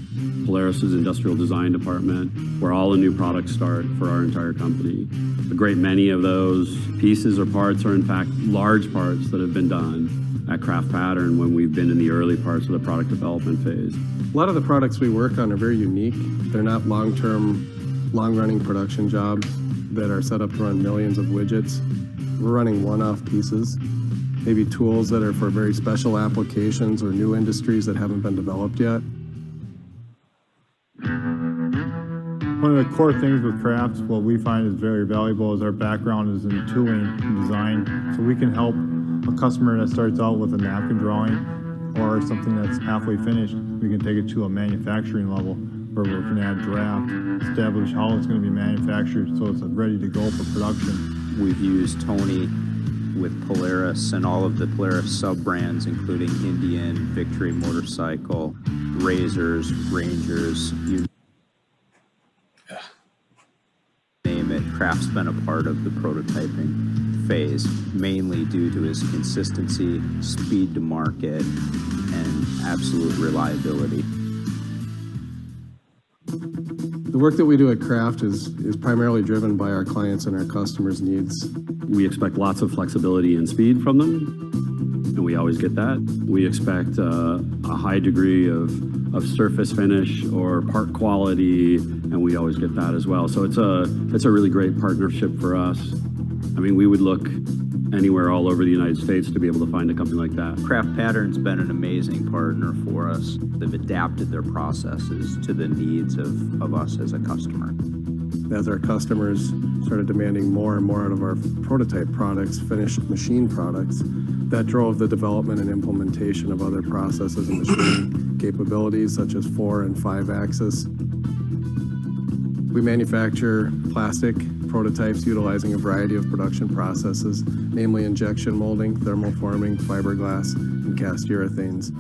Polaris's industrial design department, where all the new products start for our entire company. A great many of those pieces or parts are in fact large parts that have been done at Craft Pattern when we've been in the early parts of the product development phase. A lot of the products we work on are very unique. They're not long-term, long-running production jobs that are set up to run millions of widgets. We're running one-off pieces, maybe tools that are for very special applications or new industries that haven't been developed yet. One of the core things with crafts, what we find is very valuable, is our background is in tooling and design. So we can help a customer that starts out with a napkin drawing or something that's halfway finished. We can take it to a manufacturing level where we can add draft, establish how it's going to be manufactured so it's ready to go for production. We've used Tony with Polaris and all of the Polaris sub-brands, including Indian, Victory Motorcycle, Razors, Rangers, you name it. Craft's been a part of the prototyping phase, mainly due to his consistency, speed to market, and absolute reliability. The work that we do at Craft is primarily driven by our clients and our customers' needs. We expect lots of flexibility and speed from them, and we always get that. We expect a high degree of surface finish or part quality, and we always get that as well. So it's a really great partnership for us. I mean, we would look anywhere all over the United States to be able to find a company like that. Craft Pattern's been an amazing partner for us. They've adapted their processes to the needs of us as a customer. As our customers started demanding more and more out of our prototype products, finished machine products, that drove the development and implementation of other processes and machine capabilities such as 4 and 5 axis. We manufacture plastic prototypes utilizing a variety of production processes, namely injection molding, thermoforming, fiberglass, and cast urethanes.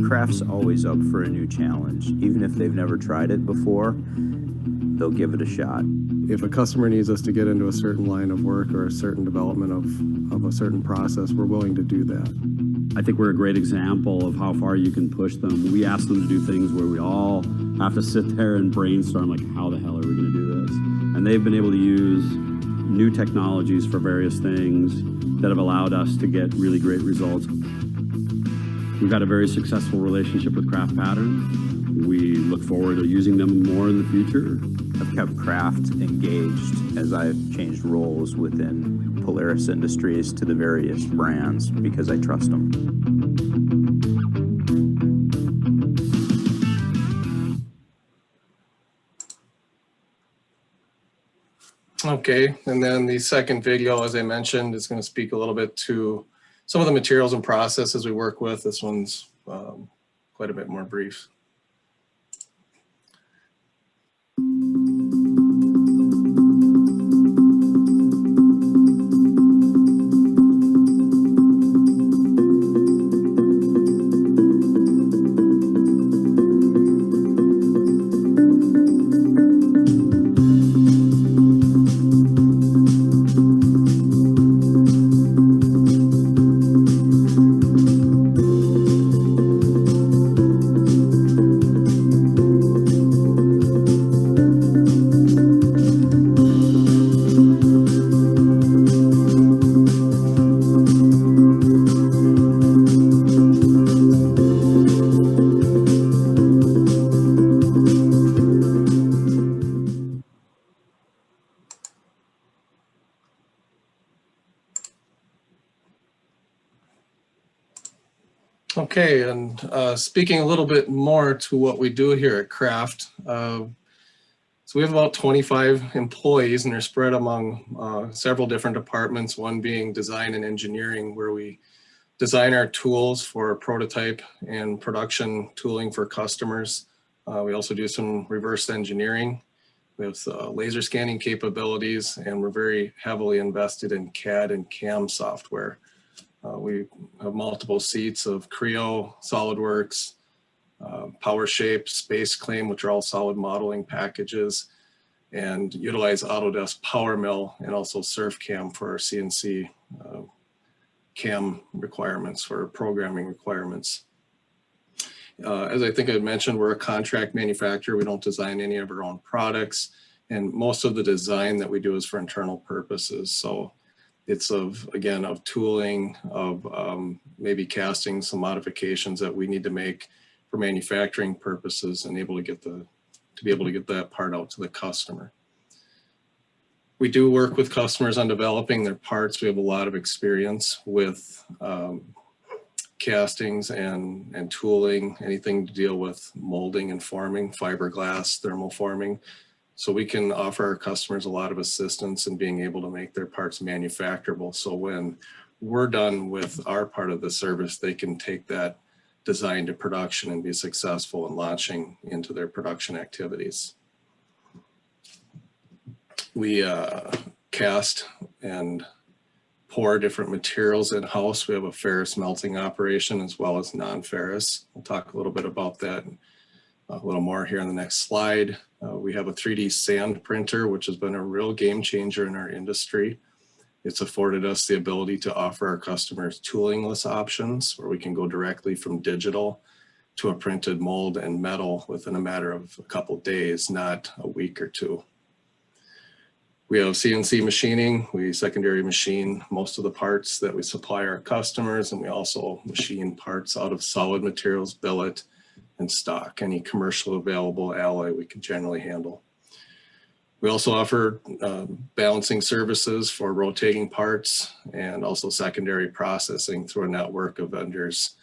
Craft's always up for a new challenge. Even if they've never tried it before, they'll give it a shot. If a customer needs us to get into a certain line of work or a certain development of a certain process, we're willing to do that. I think we're a great example of how far you can push them. We ask them to do things where we all have to sit there and brainstorm, like, how the hell are we going to do this? And they've been able to use new technologies for various things that have allowed us to get really great results. We've got a very successful relationship with Craft Pattern. We look forward to using them more in the future. I've kept Craft engaged as I've changed roles within Polaris Industries to the various brands because I trust them. Okay, and then the second video, as I mentioned, is going to speak a little bit to some of the materials and processes we work with. This one's quite a bit more brief. Okay, and speaking a little bit more to what we do here at Craft. So we have about 25 employees, and they're spread among several different departments, one being design and engineering, where we design our tools for prototype and production tooling for customers. We also do some reverse engineering. We have laser scanning capabilities, and we're very heavily invested in CAD and CAM software. We have multiple seats of Creo, SolidWorks, PowerShape, Space Claim, which are all solid modeling packages, and utilize Autodesk PowerMill and also SurfCam for our CNC CAM requirements, for programming requirements. As I think I mentioned, we're a contract manufacturer. We don't design any of our own products, and most of the design that we do is for internal purposes. So it's again, of tooling, of maybe casting, some modifications that we need to make for manufacturing purposes, and to be able to get that part out to the customer. We do work with customers on developing their parts. We have a lot of experience with castings and tooling, anything to deal with molding and forming, fiberglass, thermoforming. So we can offer our customers a lot of assistance in being able to make their parts manufacturable. So when we're done with our part of the service, they can take that design to production and be successful in launching into their production activities. We cast and pour different materials in-house. We have a ferrous melting operation as well as non-ferrous. We'll talk a little bit about that a little more here on the next slide. We have a 3D sand printer, which has been a real game changer in our industry. It's afforded us the ability to offer our customers toolingless options, where we can go directly from digital to a printed mold and metal within a matter of a couple of days, not a week or two. We have CNC machining. We secondary machine most of the parts that we supply our customers, and we also machine parts out of solid materials, billet, and stock. Any commercial available alloy we can generally handle. We also offer balancing services for rotating parts and also secondary processing through a network of vendors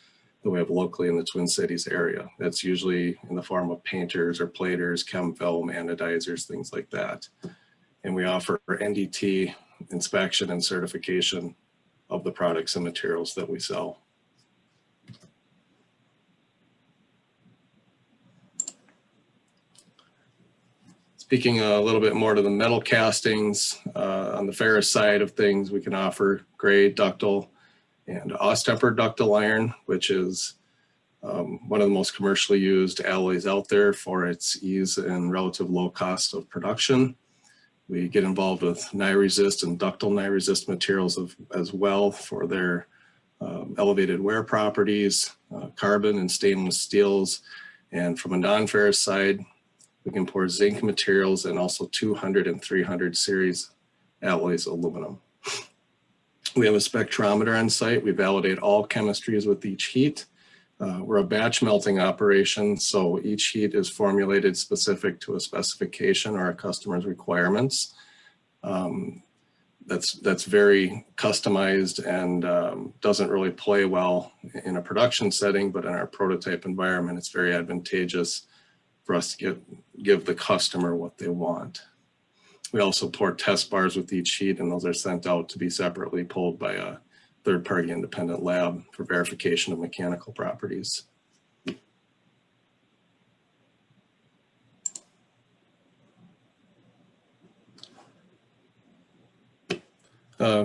that we have locally in the Twin Cities area. That's usually in the form of painters or platers, chem film, anodizers, things like that. And we offer NDT inspection and certification of the products and materials that we sell. Speaking a little bit more to the metal castings, on the ferrous side of things, we can offer gray, ductile, and Austemper ductile iron, which is one of the most commercially used alloys out there for its ease and relative low cost of production. We get involved with NiResist and ductile NiResist materials as well for their elevated wear properties, carbon and stainless steels. And from a non-ferrous side, we can pour zinc materials and also 200 and 300 series alloys aluminum. We have a spectrometer on site. We validate all chemistries with each heat. We're a batch melting operation, so each heat is formulated specific to a specification or a customer's requirements. That's very customized and doesn't really play well in a production setting, but in our prototype environment, it's very advantageous for us to give the customer what they want. We also pour test bars with each heat, and those are sent out to be separately pulled by a third-party independent lab for verification of mechanical properties.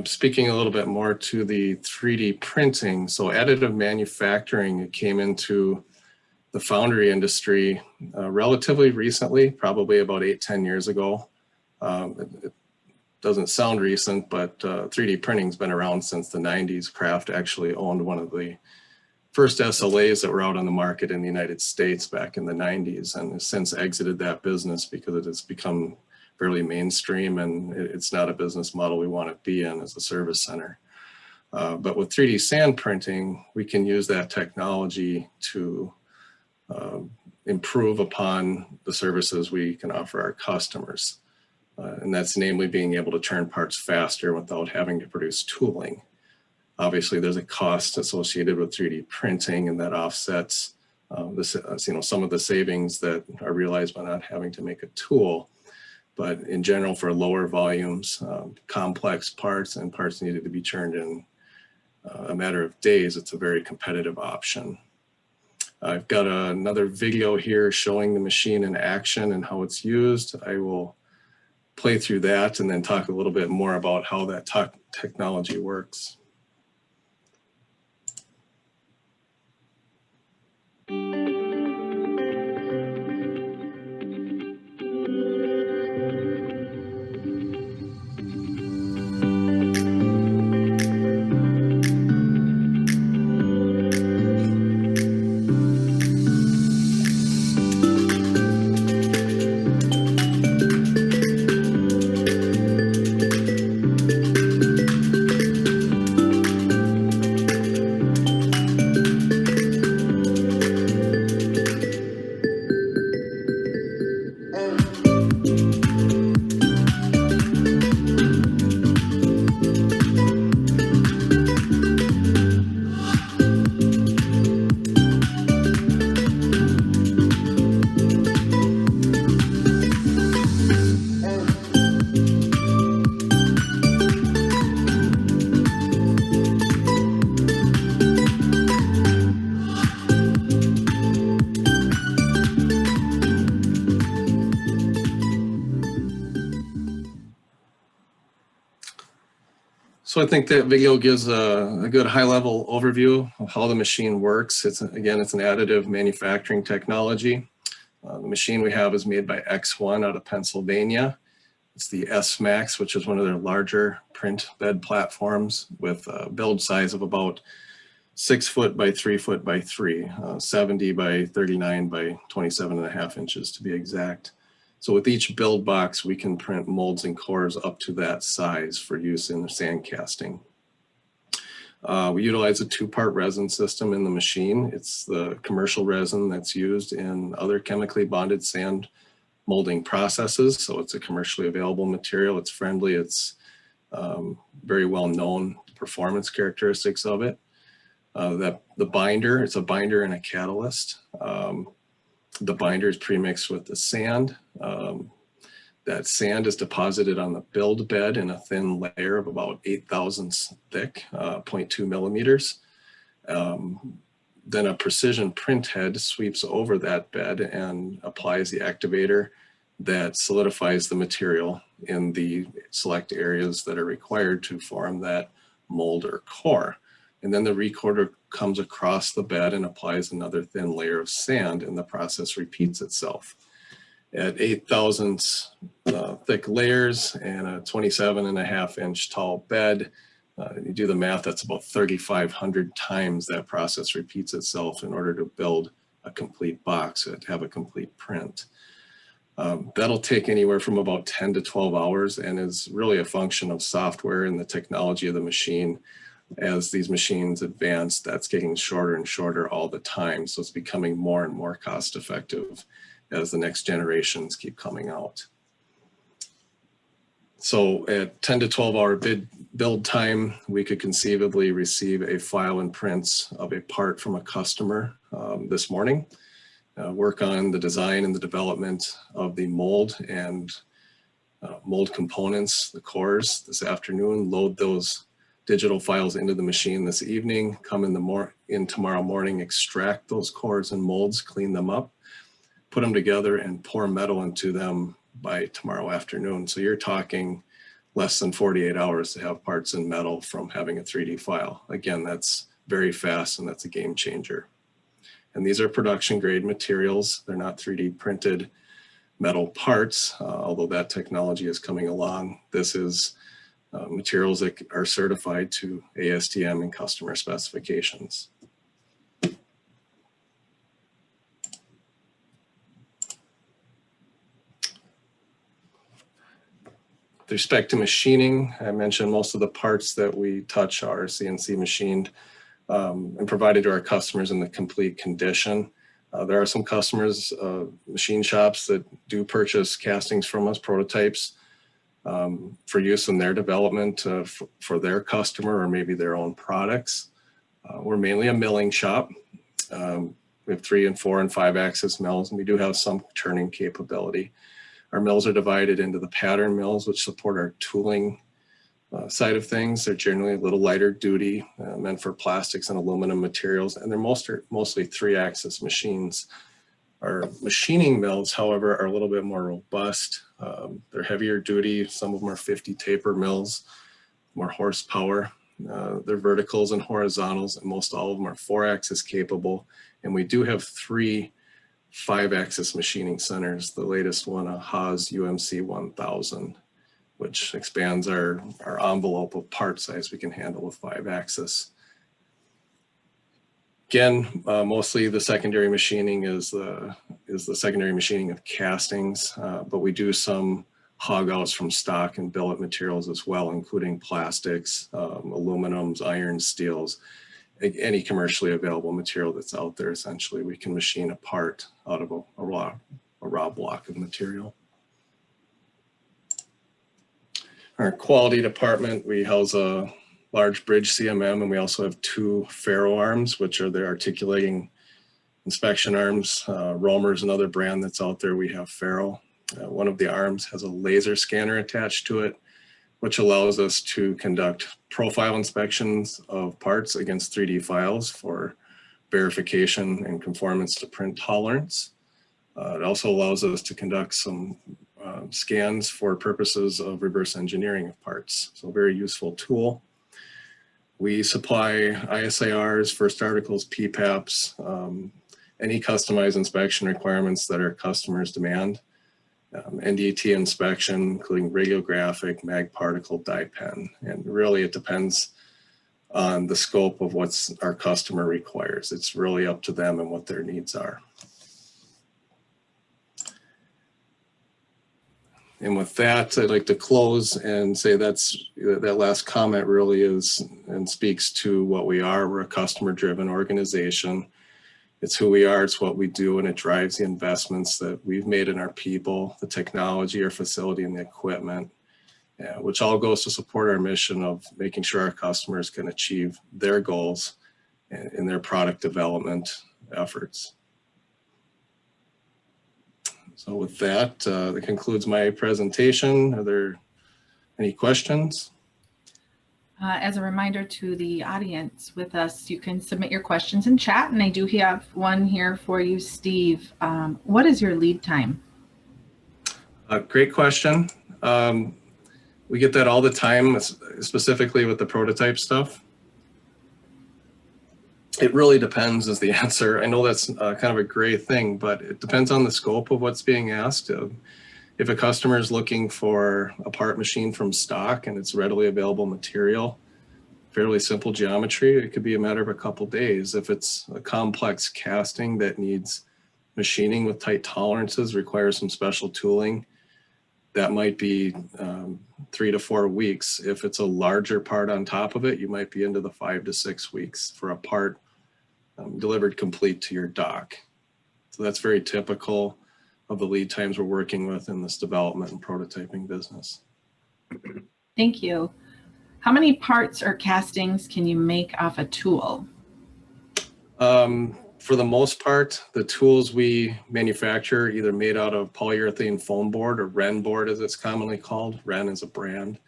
Speaking a little bit more to the 3D printing, so additive manufacturing came into the foundry industry relatively recently, probably about 8-10 years ago. It doesn't sound recent, but 3D printing's been around since the 90s. Craft actually owned one of the first SLAs that were out on the market in the United States back in the 90s, and has since exited that business because it has become fairly mainstream, and it's not a business model we want to be in as a service center. But with 3D sand printing, we can use that technology to improve upon the services we can offer our customers. And that's namely being able to turn parts faster without having to produce tooling. Obviously, there's a cost associated with 3D printing, and that offsets some of the savings that are realized by not having to make a tool. But in general, for lower volumes, complex parts and parts needed to be churned in a matter of days, it's a very competitive option. I've got another video here showing the machine in action and how it's used. I will play through that and then talk a little bit more about how that technology works. So I think that video gives a good high-level overview of how the machine works. It's an additive manufacturing technology. The machine we have is made by X1 out of Pennsylvania. It's the S-Max, which is one of their larger print bed platforms with a build size of about 6 foot by 3 foot by 3, 70 by 39 by 27.5 inches to be exact. So with each build box, we can print molds and cores up to that size for use in the sand casting. We utilize a 2-part resin system in the machine. It's the commercial resin that's used in other chemically bonded sand molding processes. So it's a commercially available material. It's friendly. It's very well known performance characteristics of it. The binder, it's a binder and a catalyst. The binder is premixed with the sand. That sand is deposited on the build bed in a thin layer of about 8 thousandths thick, 0.2 millimeters. Then a precision print head sweeps over that bed and applies the activator that solidifies the material in the select areas that are required to form that mold or core. And then the recorder comes across the bed and applies another thin layer of sand, and the process repeats itself. At 8 thousandths thick layers and a 27.5 inch tall bed, you do the math, that's about 3,500 times that process repeats itself in order to build a complete box, to have a complete print. That'll take anywhere from about 10 to 12 hours and is really a function of software and the technology of the machine. As these machines advance, that's getting shorter and shorter all the time. So it's becoming more and more cost effective as the next generations keep coming out. So at 10 to 12 hour build time, we could conceivably receive a file and prints of a part from a customer this morning, work on the design and the development of the mold and mold components, the cores this afternoon, load those digital files into the machine this evening, come in tomorrow morning, extract those cores and molds, clean them up, put them together and pour metal into them by tomorrow afternoon. So you're talking less than 48 hours to have parts in metal from having a 3D file. Again, that's very fast and that's a game changer. And these are production grade materials. They're not 3D printed metal parts, although that technology is coming along. This is materials that are certified to ASTM and customer specifications. With respect to machining, I mentioned most of the parts that we touch are CNC machined and provided to our customers in the complete condition. There are some customers, machine shops that do purchase castings from us, prototypes. for use in their development for their customer or maybe their own products. We're mainly a milling shop. We have 3 and 4 and 5 axis mills, and we do have some turning capability. Our mills are divided into the pattern mills, which support our tooling side of things. They're generally a little lighter duty, meant for plastics and aluminum materials, and they're mostly 3-axis machines. Our machining mills, however, are a little bit more robust. They're heavier duty. Some of them are 50 taper mills, more horsepower. They're verticals and horizontals, and most all of them are 4-axis capable. And we do have 3 5-axis machining centers. The latest one, a Haas UMC 1000, which expands our envelope of part size we can handle with 5-axis. Again, mostly the secondary machining is the secondary machining of castings, but we do some hog outs from stock and billet materials as well, including plastics, aluminums, irons, steels, any commercially available material that's out there. Essentially, we can machine a part out of a raw block of material. Our quality department, we house a large bridge CMM, and we also have 2 ferro arms, which are the articulating inspection arms. Romer's another brand that's out there. We have ferro. One of the arms has a laser scanner attached to it, which allows us to conduct profile inspections of parts against 3D files for verification and conformance to print tolerance. It also allows us to conduct some scans for purposes of reverse engineering of parts. So a very useful tool. We supply ISIRs, first articles, PPAPs, any customized inspection requirements that our customers demand. NDT inspection, including radiographic, mag particle, dye pen. And really it depends on the scope of what our customer requires. It's really up to them and what their needs are. And with that, I'd like to close and say that last comment really is and speaks to what we are. We're a customer-driven organization. It's who we are, it's what we do, and it drives the investments that we've made in our people, the technology, our facility, and the equipment, which all goes to support our mission of making sure our customers can achieve their goals in their product development efforts. So with that, that concludes my presentation. Are there any questions? As a reminder to the audience with us, you can submit your questions in chat, and I do have one here for you, Steve. What is your lead time? Great question. We get that all the time, specifically with the prototype stuff. It really depends is the answer. I know that's kind of a gray thing, but it depends on the scope of what's being asked. If a customer is looking for a part machine from stock and it's readily available material, fairly simple geometry, it could be a matter of a couple days. If it's a complex casting that needs machining with tight tolerances, requires some special tooling, that might be 3 to 4 weeks. If it's a larger part on top of it, you might be into the 5 to 6 weeks for a part delivered complete to your dock. So that's very typical of the lead times we're working with in this development and prototyping business. Thank you. How many parts or castings can you make off a tool? For the most part, the tools we manufacture either made out of polyurethane foam board or Ren board as it's commonly called. Ren is a brand.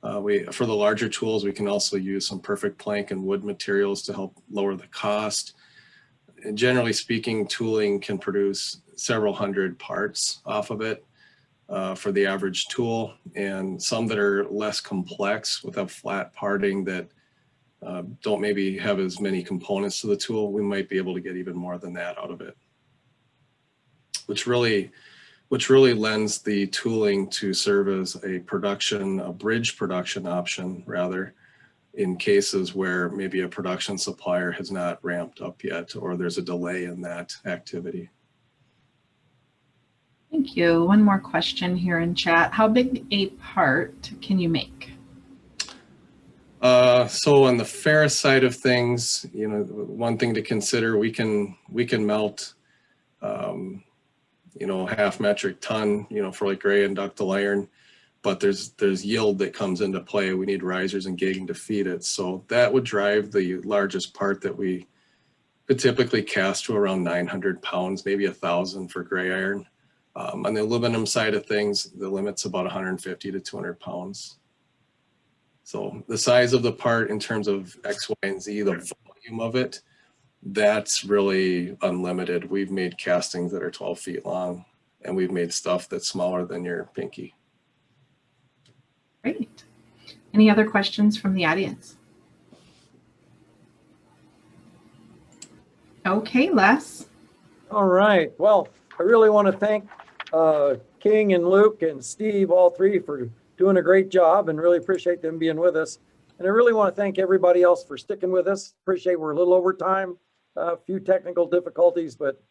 For the larger tools, we can also use some perfect plank and wood materials to help lower the cost. And generally speaking, tooling can produce several hundred parts off of it for the average tool, and some that are less complex with a flat parting that don't maybe have as many components to the tool, we might be able to get even more than that out of it. Which really lends the tooling to serve as a bridge production option rather, in cases where maybe a production supplier has not ramped up yet or there's a delay in that activity. Thank you. One more question here in chat. How big a part can you make? So on the ferrous side of things, one thing to consider, we can melt, half metric ton, for like gray and ductile iron. but there's yield that comes into play. We need risers and gigging to feed it. So that would drive the largest part that we could typically cast to around 900 pounds, maybe 1,000 for gray iron. On the aluminum side of things, the limit's about 150 to 200 pounds. So the size of the part in terms of X, Y, and Z, the volume of it, that's really unlimited. We've made castings that are 12 feet long, and we've made stuff that's smaller than your pinky. Great. Any other questions from the audience? Okay, Les. All right. Well, I really want to thank King and Luke and Steve, all three, for doing a great job, and really appreciate them being with us. And I really want to thank everybody else for sticking with us. Appreciate we're a little over time, a few technical difficulties, but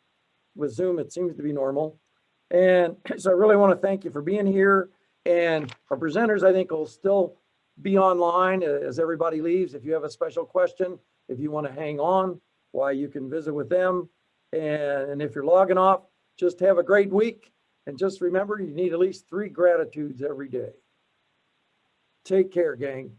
with Zoom, it seems to be normal. And so I really want to thank you for being here. And our presenters, I think, will still be online as everybody leaves. If you have a special question, if you want to hang on, why, you can visit with them. And if you're logging off, just have a great week. And just remember, you need at least 3 gratitudes every day. Take care, gang.